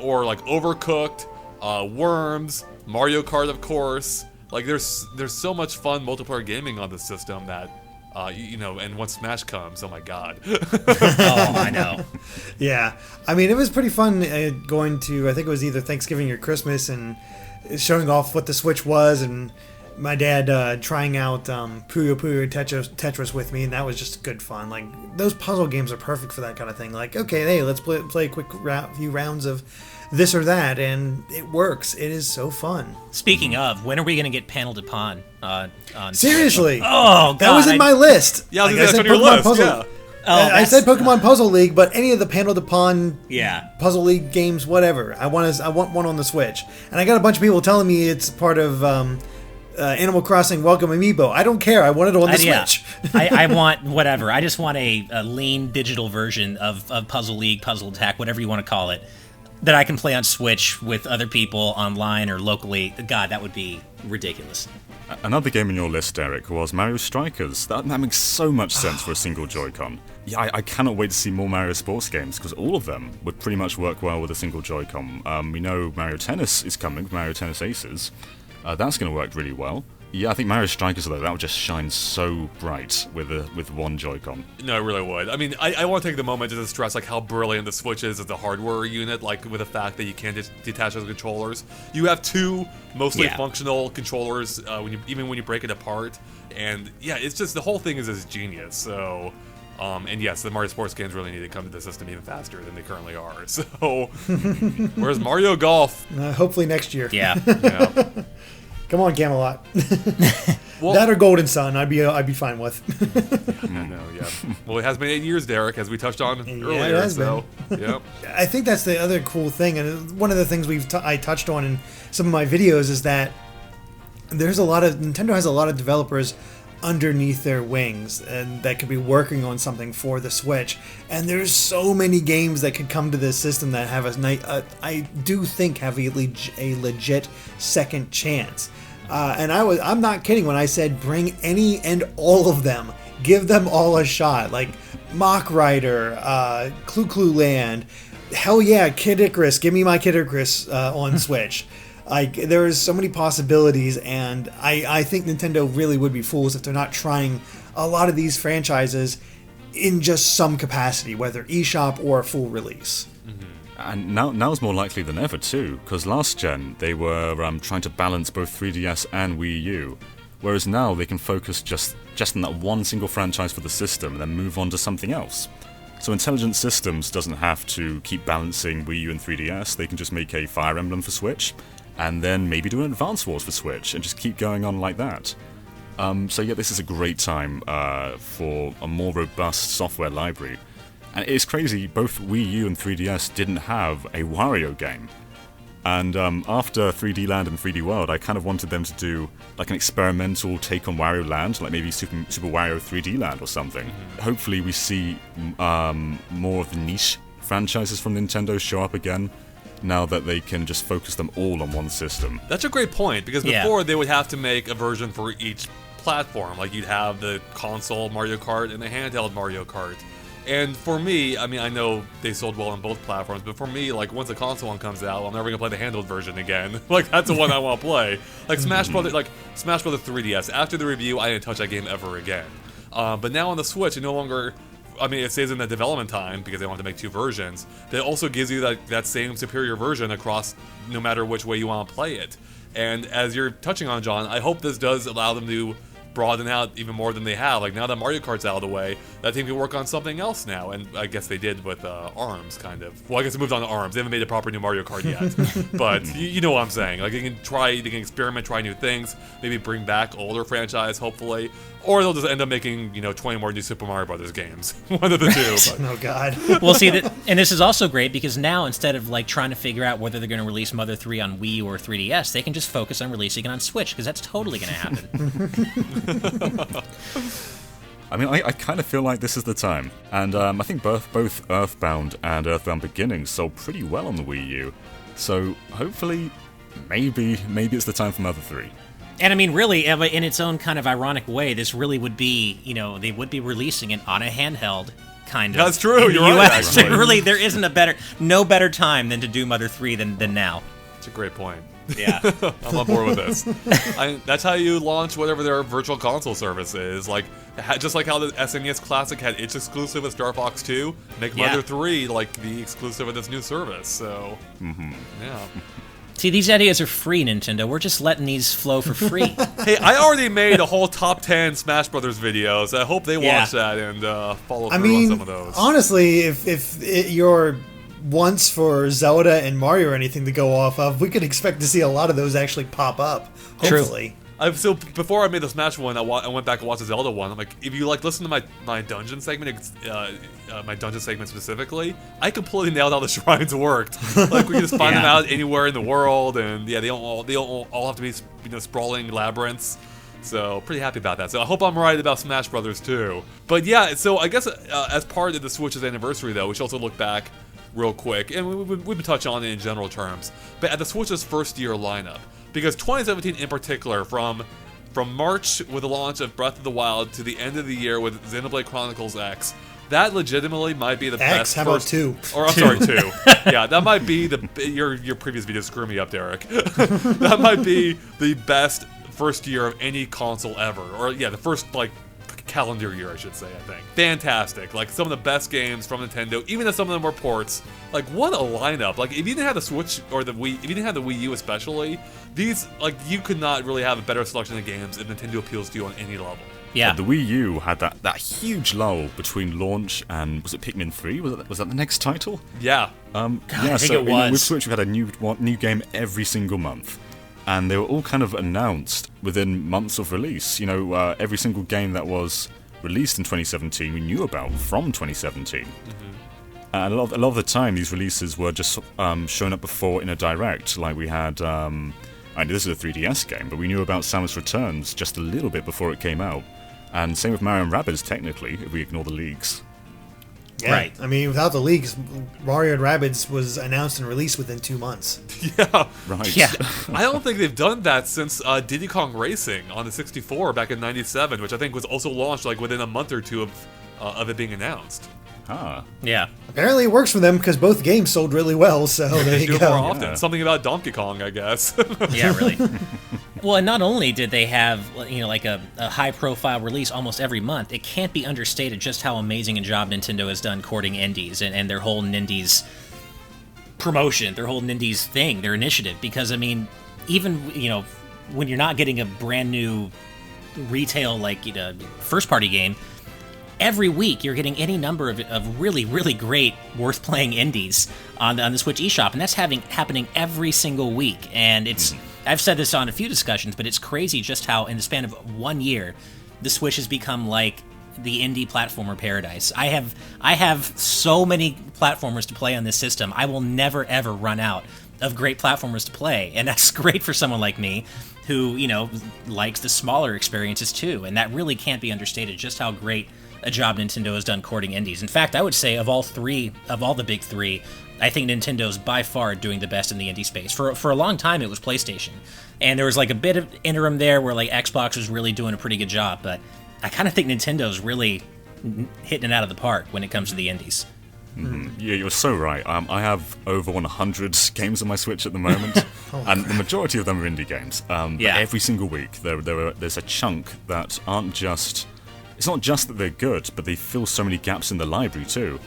Or like Overcooked, Worms, Mario Kart, of course. Like, there's so much fun multiplayer gaming on the system that, and once Smash comes, oh my god. Oh, I know. Yeah, I mean, it was pretty fun going to, I think it was either Thanksgiving or Christmas, and showing off what the Switch was, and my dad trying out Puyo Puyo Tetris with me, and that was just good fun. Like, those puzzle games are perfect for that kind of thing. Like, okay, hey, let's play a quick few rounds of this or that, and it works. It is so fun. Speaking of, when are we going to get Panel de Pon on Seriously. Oh, God. That was in my list. Yeah, Like, that's on your list. Puzzle. Yeah. I said Pokemon Puzzle League, but any of the Panel de Pon Yeah. Puzzle League games, whatever. I want one on the Switch. And I got a bunch of people telling me it's part of Animal Crossing Welcome Amiibo. I don't care. I want it on the Switch. I want whatever. I just want a lean digital version of Puzzle League, Puzzle Attack, whatever you want to call it, that I can play on Switch with other people online or locally. God, that would be ridiculous. Another game on your list, Derek, was Mario Strikers. That makes so much sense for a single Joy-Con. Yeah, I cannot wait to see more Mario sports games, because all of them would pretty much work well with a single Joy-Con. We know Mario Tennis is coming, Mario Tennis Aces. That's going to work really well. Yeah, I think Mario Strikers, though, that would just shine so bright with one Joy-Con. No, it really would. I mean, I want to take the moment to stress like how brilliant the Switch is as a hardware unit, like with the fact that you can't detach those controllers. You have two mostly functional controllers even when you break it apart, and yeah, it's just the whole thing is just genius. So, and yes, the Mario sports games really need to come to the system even faster than they currently are. So, where's Mario Golf? Hopefully next year. Yeah. Yeah. Come on, Camelot. Well, that or Golden Sun, I'd be fine with. I know, yeah. Well, it has been 8 years, Derek, as we touched on earlier. It has so, yeah. I think that's the other cool thing, and one of the things I touched on in some of my videos is that Nintendo has a lot of developers underneath their wings and that could be working on something for the Switch, and there's so many games that could come to this system that have I do think have a legit second chance. And I'm not kidding when I said bring any and all of them, give them all a shot. Like Mach Rider, Clu Clu Land, hell yeah, Kid Icarus, give me my Kid Icarus on Switch. Like, there's so many possibilities, and I think Nintendo really would be fools if they're not trying a lot of these franchises in just some capacity, whether eShop or full release. And now's more likely than ever, too, because last gen they were trying to balance both 3DS and Wii U, whereas now they can focus just on that one single franchise for the system and then move on to something else. So Intelligent Systems doesn't have to keep balancing Wii U and 3DS, they can just make a Fire Emblem for Switch, and then maybe do an Advance Wars for Switch, and just keep going on like that. So yeah, this is a great time for a more robust software library. And it's crazy, both Wii U and 3DS didn't have a Wario game. And after 3D Land and 3D World, I kind of wanted them to do like an experimental take on Wario Land, like maybe Super Wario 3D Land or something. Hopefully we see more of the niche franchises from Nintendo show up again, now that they can just focus them all on one system. That's a great point, because before they would have to make a version for each platform. Like, you'd have the console Mario Kart and the handheld Mario Kart. And for me, I mean, I know they sold well on both platforms, but for me, like, once the console one comes out, I'm never gonna play the handheld version again. Like, that's the one I want to play. Like Smash Brothers 3DS. After the review, I didn't touch that game ever again. But now on the Switch, it no longer, I mean, it stays in the development time because they want to make two versions, but it also gives you that same superior version across no matter which way you want to play it. And as you're touching on, John, I hope this does allow them to broaden out even more than they have. Like, now that Mario Kart's out of the way, that team can work on something else now, and I guess they did with ARMS, kind of. Well, I guess they moved on to ARMS. They haven't made a proper new Mario Kart yet, but you know what I'm saying. Like, they can experiment, try new things, maybe bring back older franchise, hopefully, or they'll just end up making 20 more new Super Mario Brothers games. One of the two. But. Oh God. Well, see, and this is also great because now instead of like trying to figure out whether they're going to release Mother 3 on Wii or 3DS, they can just focus on releasing it on Switch because that's totally going to happen. I mean, I kind of feel like this is the time, and I think both Earthbound and Earthbound Beginnings sold pretty well on the Wii U, so hopefully, maybe it's the time for Mother 3. And I mean, really, in its own kind of ironic way, this really would be, they would be releasing it on a handheld, kind of. That's true, you're right, actually. Really, there isn't no better time than to do Mother 3 than now. That's a great point. Yeah. I'm on board with this. That's how you launch whatever their virtual console service is. Like, just like how the SNES Classic had its exclusive with Star Fox 2, make Mother 3 like the exclusive of this new service. So, yeah. See, these ideas are free, Nintendo. We're just letting these flow for free. Hey, I already made a whole top 10 Smash Brothers videos. I hope they watch that and follow through on some of those. Honestly, if you're once for Zelda and Mario or anything to go off of, we could expect to see a lot of those actually pop up. Hopefully. So before I made the Smash one, I went back and watched the Zelda one. I'm like, if you listen to my dungeon segment, my dungeon segment specifically, I completely nailed how the shrines worked. Like we can just find them out anywhere in the world, and they don't all have to be sprawling labyrinths. So pretty happy about that. So I hope I'm right about Smash Brothers too. But yeah, so I guess as part of the Switch's anniversary though, we should also look back real quick, and we've been touching on it in general terms, but at the Switch's first year lineup. Because 2017 in particular, from March with the launch of Breath of the Wild to the end of the year with Xenoblade Chronicles X, that legitimately might be the best. How about 2? Or I'm sorry, 2. Yeah, that might be your previous video screwed me up, Derek. That might be the best first year of any console ever, or the first calendar year, I should say. I think fantastic. Like some of the best games from Nintendo, even if some of them were ports. Like what a lineup! Like if you didn't have the Switch or the Wii, if you didn't have the Wii U especially, these you could not really have a better selection of games if Nintendo appeals to you on any level. Yeah, the Wii U had that huge lull between launch and was it Pikmin 3? Was that the next title? Yeah. God, I think it was. With Switch, we had a new game every single month. And they were all kind of announced within months of release. Every single game that was released in 2017 we knew about from 2017. And a lot of the time, these releases were just shown up before in a direct. Like we had, this is a 3DS game, but we knew about Samus Returns just a little bit before it came out. And same with Mario & Rabbids, technically, if we ignore the leaks. Yeah. Right. I mean, without the leaks, Mario & Rabbids was announced and released within 2 months. Yeah. Right. Yeah. I don't think they've done that since Diddy Kong Racing on the 64 back in '97, which I think was also launched within a month or two of it being announced. Ah. Yeah. Apparently it works for them because both games sold really well, so there They you do it go. more often. Yeah. Something about Donkey Kong, I guess. Yeah, really. Well, and not only did they have a high-profile release almost every month, it can't be understated just how amazing a job Nintendo has done courting indies and their whole Nindies promotion, their whole Nindies thing, their initiative. Because even when you're not getting a brand new retail first-party game, every week you're getting any number of really, really great, worth-playing indies on the Switch eShop, and that's happening every single week. And it's I've said this on a few discussions, but it's crazy just how in the span of 1 year, the Switch has become like the indie platformer paradise. I have so many platformers to play on this system. I will never ever run out of great platformers to play, and that's great for someone like me who likes the smaller experiences too. And that really can't be understated just how great a job Nintendo has done courting indies. In fact, I would say of all the big three, I think Nintendo's by far doing the best in the indie space. For a long time, it was PlayStation, and there was a bit of interim there where Xbox was really doing a pretty good job. But I kind of think Nintendo's really hitting it out of the park when it comes to the indies. Mm-hmm. Yeah, you're so right. I have over 100 games on my Switch at the moment, and the majority of them are indie games. But every single week, there's a chunk that aren't just. It's not just that they're good, but they fill so many gaps in the library too.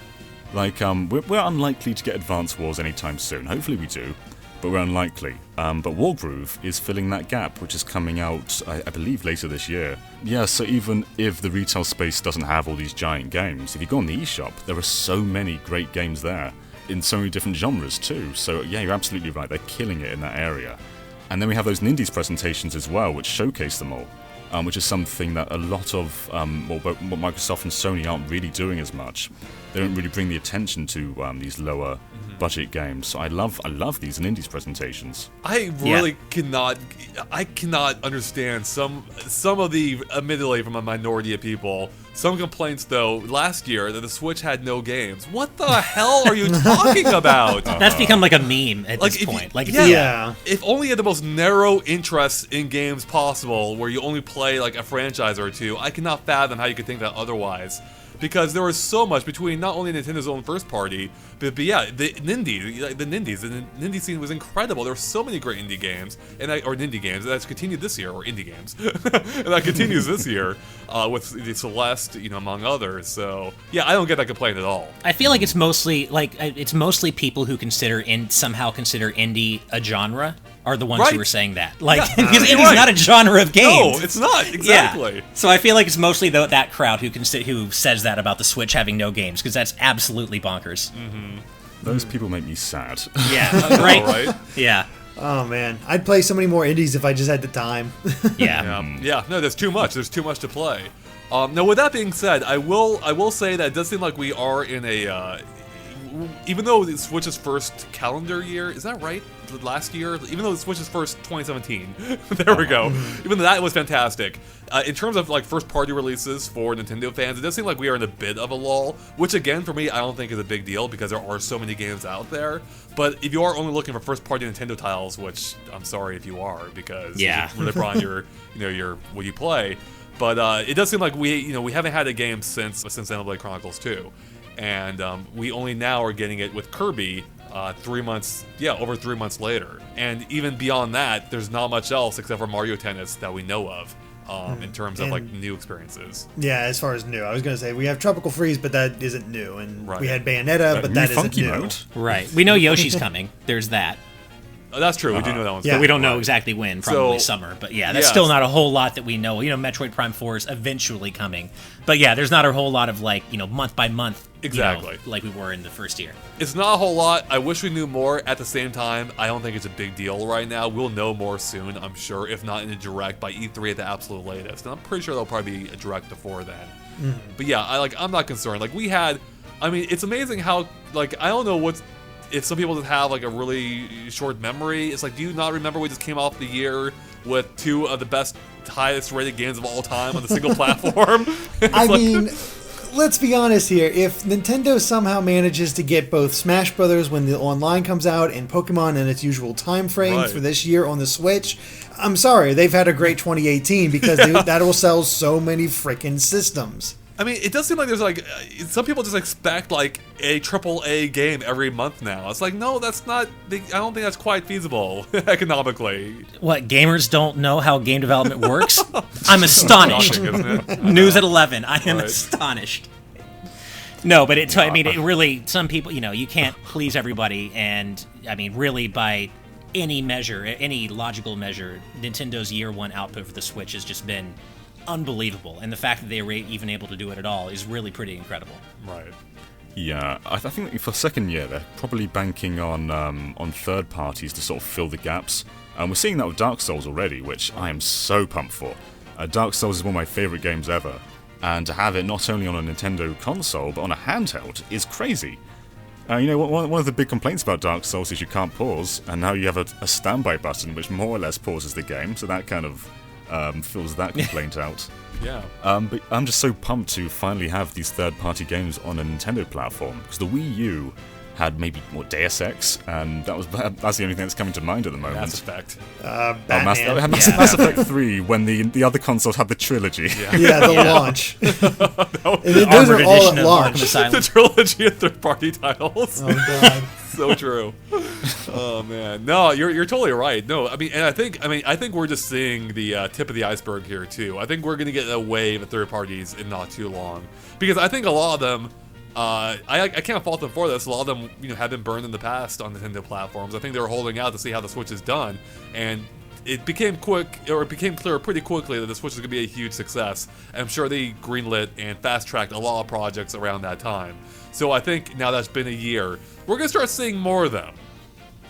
We're unlikely to get Advance Wars anytime soon. Hopefully we do, but we're unlikely. But Wargroove is filling that gap, which is coming out, I believe, later this year. Yeah, so even if the retail space doesn't have all these giant games, if you go on the eShop, there are so many great games there, in so many different genres too. So yeah, you're absolutely right, they're killing it in that area. And then we have those Nindies presentations as well, which showcase them all. Which is something that a lot of what Microsoft and Sony aren't really doing as much. They don't really bring the attention to these lower budget games. So I love these in indies presentations. I really cannot understand some of the, admittedly from a minority of people, some complaints though last year that the Switch had no games. What the hell are you talking about? That's become like a meme at this point. If only you had the most narrow interests in games possible, where you only play a franchise or two, I cannot fathom how you could think that otherwise. because there was so much between not only Nintendo's own first party, but yeah, the indie scene was incredible. There were so many great indie games, or indie games, and that's continued this year, or indie games, and that continues this year with the Celeste, among others. So yeah, I don't get that complaint at all. I feel like it's mostly people who somehow consider indie a genre are the ones who are saying that. Like, because indie's not a genre of games. No, it's not. Exactly. Yeah. So I feel like it's mostly that crowd who says that about the Switch having no games, because that's absolutely bonkers. Mm-hmm. Those people make me sad. Yeah, right? Right? Yeah. Oh man, I'd play so many more indies if I just had the time. Yeah. No, there's too much. There's too much to play. Now, with that being said, I will say that it does seem like we are in a even though the Switch's first calendar year, is that right? Last year, even though the Switch's first 2017, there we go. Even though that was fantastic. In terms of like first party releases for Nintendo fans, it does seem like we are in a bit of a lull, which again for me I don't think is a big deal because there are so many games out there. But if you are only looking for first party Nintendo titles, which I'm sorry if you are, because it's really brought your what you play. But it does seem like we haven't had a game since Xenoblade Chronicles 2. And we only now are getting it with Kirby 3 months, over 3 months later. And even beyond that, there's not much else except for Mario Tennis that we know of in terms of like new experiences. Yeah, as far as new, I was going to say we have Tropical Freeze, but that isn't new. And we had Bayonetta, but that isn't new. Mode. Right. We know Yoshi's coming. There's that. That's true. We do know that one's but we don't know exactly when. Probably summer. But yeah, that's still not a whole lot that we know. Metroid Prime 4 is eventually coming. But yeah, there's not a whole lot of month by month. Exactly. Like we were in the first year. It's not a whole lot. I wish we knew more. At the same time, I don't think it's a big deal right now. We'll know more soon, I'm sure. If not in a direct, by E3 at the absolute latest. And I'm pretty sure there'll probably be a direct before then. But yeah, I'm not concerned. It's amazing how I don't know if some people just have like a really short memory. It's like, do you not remember we just came off the year with two of the best, highest rated games of all time on the single platform? Let's be honest here. If Nintendo somehow manages to get both Smash Brothers when the online comes out and Pokemon in its usual time frame for this year on the Switch, I'm sorry, they've had a great 2018 because that will sell so many freaking systems. It does seem like there's some people just expect like a AAA game every month now. It's like, no, that's not. I don't think that's quite feasible economically. What, gamers don't know how game development works? I'm astonished. Shocking, isn't it? News at 11. I am astonished. No, but it really, some people, you can't please everybody, and really by any measure, any logical measure, Nintendo's year one output for the Switch has just been unbelievable, and the fact that they were even able to do it at all is really pretty incredible. Right. Yeah, I think for second year they're probably banking on third parties to sort of fill the gaps. And we're seeing that with Dark Souls already, which I am so pumped for. Dark Souls is one of my favourite games ever, and to have it not only on a Nintendo console but on a handheld is crazy. One of the big complaints about Dark Souls is you can't pause, and now you have a standby button which more or less pauses the game, so that kind of fills that complaint out. Yeah. But I'm just so pumped to finally have these third-party games on a Nintendo platform, because the Wii U had maybe Deus Ex, and that's the only thing that's coming to mind at the moment. Mass Effect. Batman. Mass Effect 3 when the other consoles had the trilogy. The launch. Those are all at launch. The trilogy of third-party titles. Oh god. So true. Oh man, no, you're totally right. No, and I think we're just seeing the tip of the iceberg here too. I think we're gonna get a wave of third parties in not too long, because I think a lot of them, I can't fault them for this. A lot of them, have been burned in the past on Nintendo platforms. I think they were holding out to see how the Switch is done, and it became clear pretty quickly that the Switch is gonna be a huge success. And I'm sure they greenlit and fast-tracked a lot of projects around that time. So I think now that's been a year, we're going to start seeing more of them.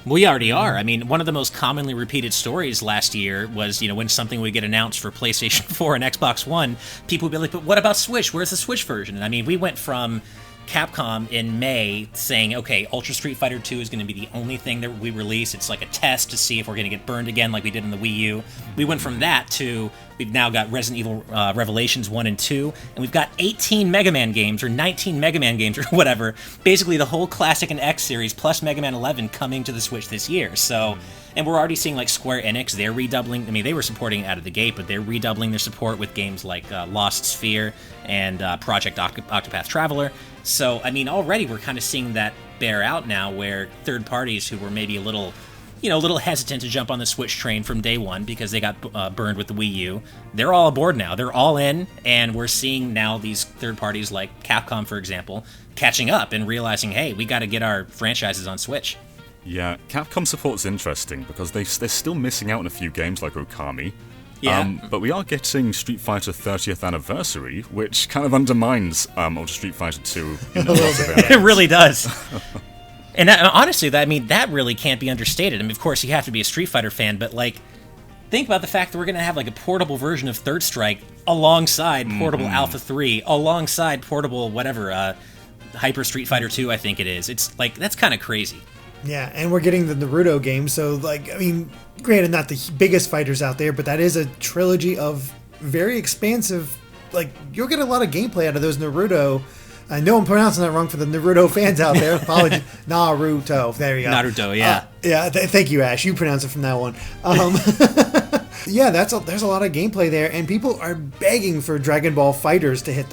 We already are. One of the most commonly repeated stories last year was, when something would get announced for PlayStation 4 and Xbox One, people would be like, but what about Switch? Where's the Switch version? And we went from Capcom in May saying, okay, Ultra Street Fighter 2 is going to be the only thing that we release. It's like a test to see if we're going to get burned again like we did in the Wii U. We went from that to, we've now got Resident Evil Revelations 1 and 2, and we've got 18 Mega Man games, or 19 Mega Man games, or whatever. Basically the whole Classic and X series, plus Mega Man 11 coming to the Switch this year. So, and we're already seeing like Square Enix, they're redoubling, I mean, they were supporting it out of the gate, but they're redoubling their support with games like Lost Sphere and Project Octopath Traveler. So, I mean, already we're kind of seeing that bear out now, where third parties who were maybe a little hesitant to jump on the Switch train from day one because they got burned with the Wii U, they're all aboard now. They're all in, and we're seeing now these third parties like Capcom, for example, catching up and realizing, hey, we got to get our franchises on Switch. Yeah, Capcom support's interesting because they're still missing out on a few games like Okami. Yeah. But we are getting Street Fighter 30th Anniversary, which kind of undermines Ultra Street Fighter 2 in a lot of areas. It really does. And that, honestly, that really can't be understated. I mean, of course, you have to be a Street Fighter fan, but like, think about the fact that we're going to have like a portable version of Third Strike alongside portable Alpha 3, alongside portable whatever, Hyper Street Fighter 2, I think it is. It's like, that's kind of crazy. Yeah, and we're getting the Naruto game, so, like, I mean, granted, not the biggest fighters out there, but that is a trilogy of very expansive, like, you'll get a lot of gameplay out of those Naruto. I know I'm pronouncing that wrong for the Naruto fans out there. Apologies. Naruto. There you go. Naruto, yeah. Thank you, Ash. You pronounce it from now on. Yeah, there's a lot of gameplay there, and people are begging for Dragon Ball Fighters to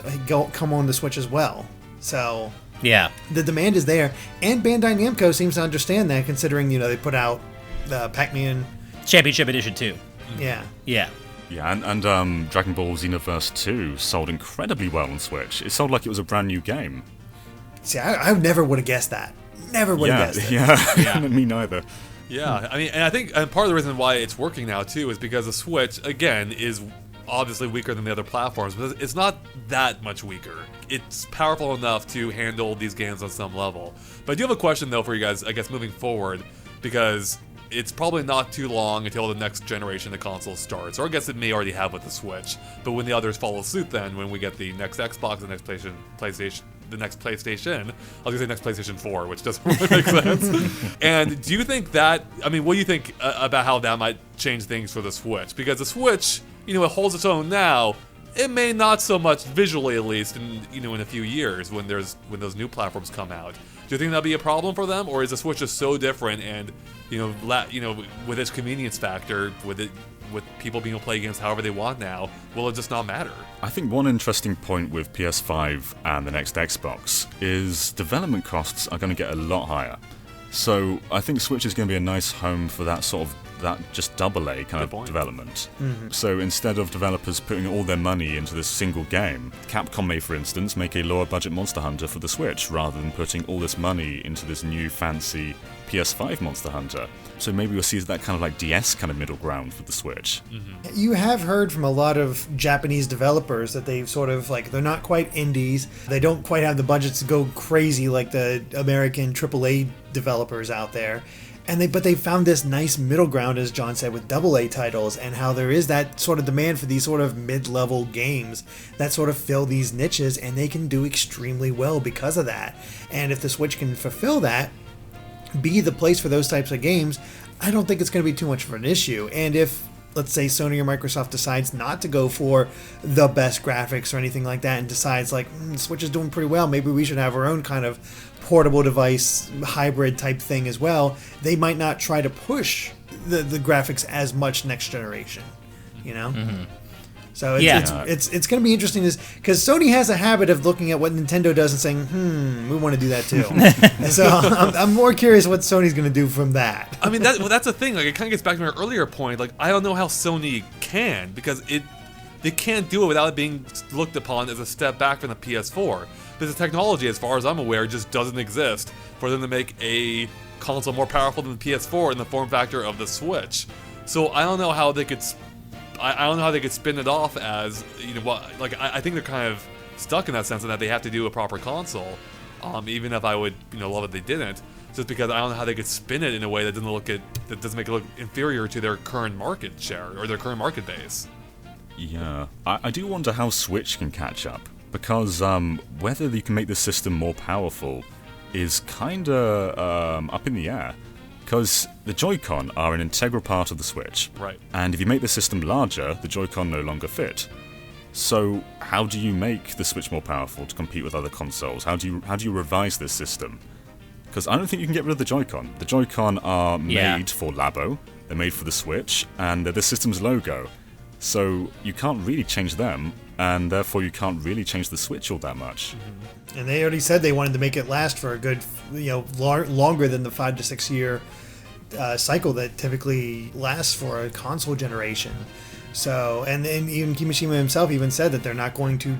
come on the Switch as well. So... yeah, the demand is there, and Bandai Namco seems to understand that, considering they put out the Pac-Man Championship Edition 2. Yeah, Yeah, and Dragon Ball Xenoverse 2 sold incredibly well on Switch. It sold like it was a brand new game. See, I never would have guessed that. Never would have guessed it. Yeah, me neither. Yeah, I mean, and I think part of the reason why it's working now too is because the Switch, again, is obviously weaker than the other platforms, but it's not that much weaker. It's powerful enough to handle these games on some level. But I do have a question though for you guys, I guess, moving forward, because it's probably not too long until the next generation of consoles starts, or I guess it may already have with the Switch. But when the others follow suit, then when we get the next Xbox, the next PlayStation, the next PlayStation, I was gonna say next PlayStation 4, which doesn't really make sense. And do you think that? I mean, what do you think about how that might change things for the Switch? Because the Switch, it holds its own now. It may not so much visually, at least, in a few years when those new platforms come out. Do you think that'll be a problem for them, or is the Switch just so different and with its convenience factor, with people being able to play games however they want now, will it just not matter? I think one interesting point with PS5 and the next Xbox is development costs are going to get a lot higher. So I think Switch is going to be a nice home for that sort of just AA kind of development. Mm-hmm. So instead of developers putting all their money into this single game, Capcom may, for instance, make a lower budget Monster Hunter for the Switch rather than putting all this money into this new fancy PS5 Monster Hunter. So maybe we'll see that kind of like DS kind of middle ground for the Switch. Mm-hmm. You have heard from a lot of Japanese developers that they've sort of they're not quite indies. They don't quite have the budgets to go crazy like the American AAA developers out there. But they found this nice middle ground, as John said, with AA titles, and how there is that sort of demand for these sort of mid-level games that sort of fill these niches, and they can do extremely well because of that. And if the Switch can fulfill that, be the place for those types of games, I don't think it's going to be too much of an issue. And if, let's say, Sony or Microsoft decides not to go for the best graphics or anything like that, and decides Switch is doing pretty well, maybe we should have our own kind of portable device hybrid type thing as well, they might not try to push the graphics as much next generation, Mm-hmm. So it's going to be interesting because Sony has a habit of looking at what Nintendo does and saying, we want to do that too. So I'm more curious what Sony's going to do from that. I mean, that's the thing. It kind of gets back to my earlier point. I don't know how Sony can, because they can't do it without it being looked upon as a step back from the PS4. Because the technology, as far as I'm aware, just doesn't exist for them to make a console more powerful than the PS4 in the form factor of the Switch. So I don't know how they could. I don't know how they could spin it off as I think they're kind of stuck in that sense, and that they have to do a proper console. Even if I would love it they didn't, just because I don't know how they could spin it in a way that doesn't make it look inferior to their current market share or their current market base. Yeah, I do wonder how Switch can catch up. because whether you can make the system more powerful is kinda up in the air. Because the Joy-Con are an integral part of the Switch. Right. And if you make the system larger, the Joy-Con no longer fit. So how do you make the Switch more powerful to compete with other consoles? How do you revise this system? Because I don't think you can get rid of the Joy-Con. The Joy-Con are made for Labo, they're made for the Switch, and they're the system's logo. So you can't really change them, and therefore you can't really change the Switch all that much. And they already said they wanted to make it last for a good, longer than the 5 to 6 year cycle that typically lasts for a console generation. So, and even Kimishima himself even said that they're not going to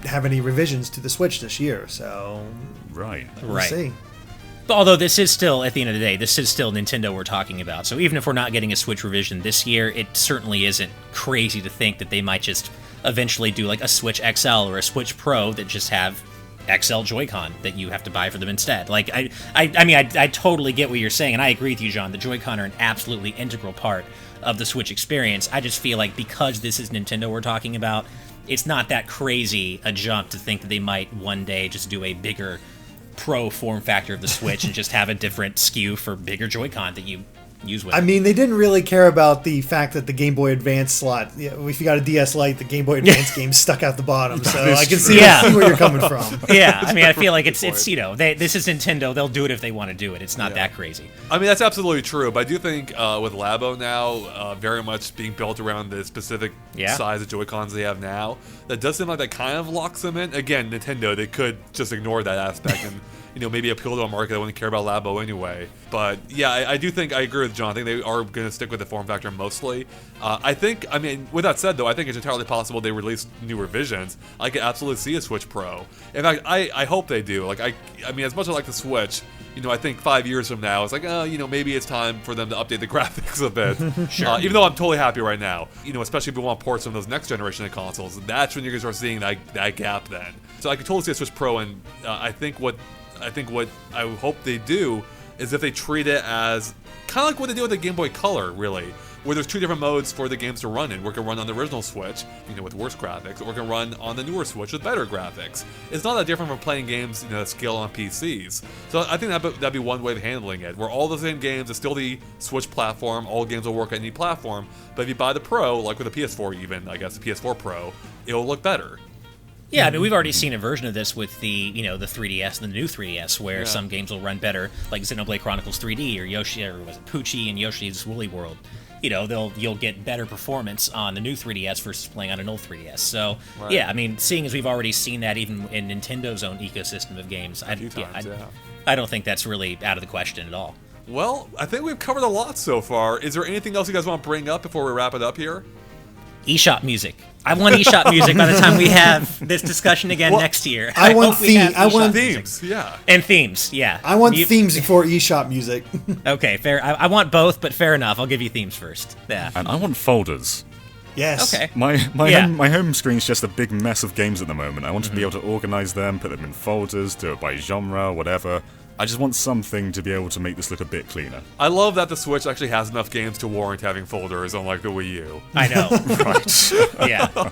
have any revisions to the Switch this year. So, Right. we'll see. Although this is still, at the end of the day, this is still Nintendo we're talking about. So even if we're not getting a Switch revision this year, it certainly isn't crazy to think that they might just eventually do like a Switch XL or a Switch Pro that just have XL Joy-Con that you have to buy for them instead. Like, I totally get what you're saying, and I agree with you, John. The Joy-Con are an absolutely integral part of the Switch experience. I just feel like because this is Nintendo we're talking about, it's not that crazy a jump to think that they might one day just do a bigger Pro form factor of the Switch and just have a different SKU for bigger Joy-Con that you use with it. I mean, they didn't really care about the fact that the Game Boy Advance slot, if you got a DS Lite, the Game Boy Advance game stuck out the bottom. So I can see where you're coming from. Yeah, I mean, I feel like it's this is Nintendo. They'll do it if they want to do it. It's not that crazy. I mean, that's absolutely true, but I do think with Labo now very much being built around the specific size of Joy-Cons they have now, that does seem like that kind of locks them in. Again, Nintendo, they could just ignore that aspect and maybe appeal to a market that wouldn't care about Labo anyway. But yeah, I do think, I agree with John. I think they are going to stick with the form factor mostly. I mean, with that said though, I think it's entirely possible they release new revisions. I could absolutely see a Switch Pro. In fact, I hope they do. Like, I mean, as much as I like the Switch, I think 5 years from now, it's like, maybe it's time for them to update the graphics a bit. Sure. Even though I'm totally happy right now, especially if we want ports from those next generation of consoles, that's when you're going to start seeing that gap then. So I could totally see a Switch Pro, and I think what I hope they do is if they treat it as kind of like what they do with the Game Boy Color, really, where there's two different modes for the games to run in. We can run on the original Switch, with worse graphics, or we can run on the newer Switch with better graphics. It's not that different from playing games, that scale on PCs. So I think that'd be one way of handling it, where all the same games, it's still the Switch platform, all games will work on any platform, but if you buy the Pro, like with the PS4 even, I guess the PS4 Pro, it'll look better. Yeah, I mean, we've already seen a version of this with the 3DS and the new 3DS, where some games will run better, like Xenoblade Chronicles 3D or Poochie and Yoshi's Woolly World. You'll get better performance on the new 3DS versus playing on an old 3DS. So, yeah, I mean, seeing as we've already seen that even in Nintendo's own ecosystem of games, I don't think that's really out of the question at all. Well, I think we've covered a lot so far. Is there anything else you guys want to bring up before we wrap it up here? eShop music. I want eShop music by the time we have this discussion again next year. I want themes. Yeah. And themes, yeah. I want themes before eShop music. Okay, fair. I want both, but fair enough. I'll give you themes first. Yeah. And I want folders. Yes. Okay. My home screen's just a big mess of games at the moment. I want to be able to organize them, put them in folders, do it by genre, whatever. I just want something to be able to make this look a bit cleaner. I love that the Switch actually has enough games to warrant having folders, unlike the Wii U. I know. Right. Yeah.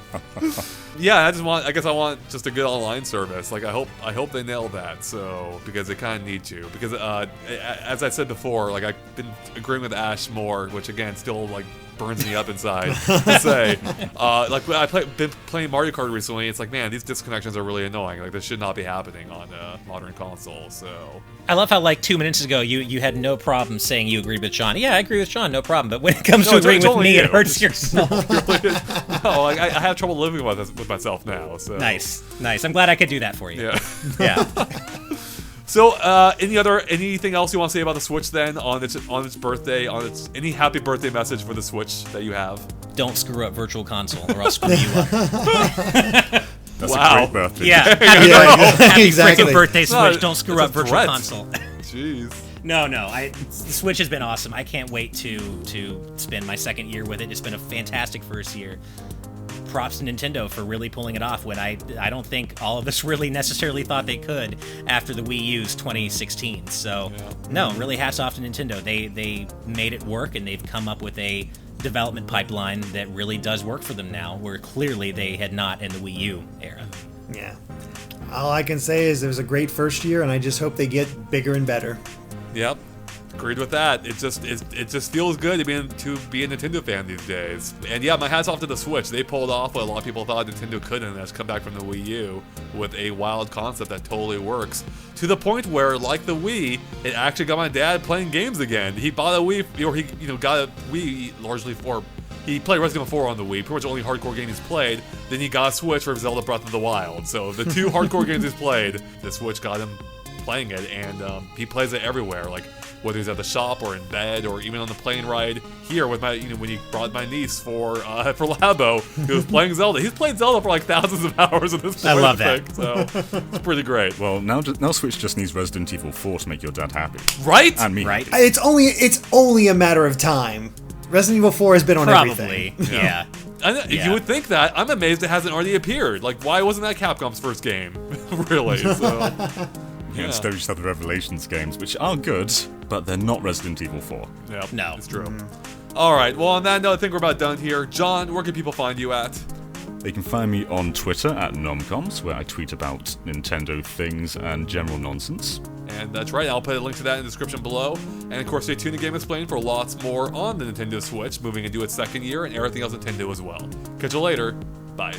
Yeah, I guess I want just a good online service. Like, I hope they nail that. So, because they kind of need to. Because as I said before, like, I've been agreeing with Ash more, which again still like burns me up inside to say. Like, been playing Mario Kart recently. It's like, man, these disconnections are really annoying. Like, this should not be happening on modern consoles. So. I love how, like, 2 minutes ago, you had no problem saying you agreed with John. Yeah, I agree with John, no problem. But when it comes to agreeing with me, it hurts your soul. No, like, I have trouble living with myself now. So. Nice. I'm glad I could do that for you. Yeah. So, anything else you want to say about the Switch then on its birthday, any happy birthday message for the Switch that you have? Don't screw up Virtual Console, or I'll screw you up. That's a great birthday. Yeah, happy exactly. freaking birthday, Switch. Don't screw up Virtual Console. Jeez. No, the Switch has been awesome. I can't wait to spend my second year with it. It's been a fantastic first year. Props to Nintendo for really pulling it off when I don't think all of us really necessarily thought they could after the Wii U's 2016. So, no, really hats off to Nintendo. They made it work, and they've come up with a development pipeline that really does work for them now, where clearly they had not in the Wii U era. Yeah. All I can say is it was a great first year, and I just hope they get bigger and better. Yep. Agreed with that. It just feels good to be a Nintendo fan these days. And yeah, my hat's off to the Switch. They pulled off what a lot of people thought Nintendo couldn't, and that's come back from the Wii U with a wild concept that totally works. To the point where, like the Wii, it actually got my dad playing games again. He bought a Wii, or he got a Wii largely for. He played Resident Evil 4 on the Wii, pretty much the only hardcore game he's played. Then he got a Switch for Zelda Breath of the Wild. So the two hardcore games he's played, the Switch got him playing it, and he plays it everywhere. Like whether he's at the shop or in bed or even on the plane ride here with my, when he brought my niece for Labo, he was playing Zelda. He's played Zelda for like thousands of hours at this point. I love that. So it's pretty great. Well, now Switch just needs Resident Evil 4 to make your dad happy. Right? And me. Right. It's only a matter of time. Resident Evil 4 has been on Probably. everything. Yeah. You would think that. I'm amazed it hasn't already appeared. Like, why wasn't that Capcom's first game? Really? So. Yeah, instead we just have the Revelations games, which are good, but they're not Resident Evil 4. Yep, No. it's true. All right, well, on that note, I think we're about done here. John, where can people find you at? They can find me on Twitter at Nomcoms, where I tweet about Nintendo things and general nonsense. And that's right, I'll put a link to that in the description below. And of course, stay tuned to GameXplain for lots more on the Nintendo Switch, moving into its second year, and everything else Nintendo as well. Catch you later. Bye.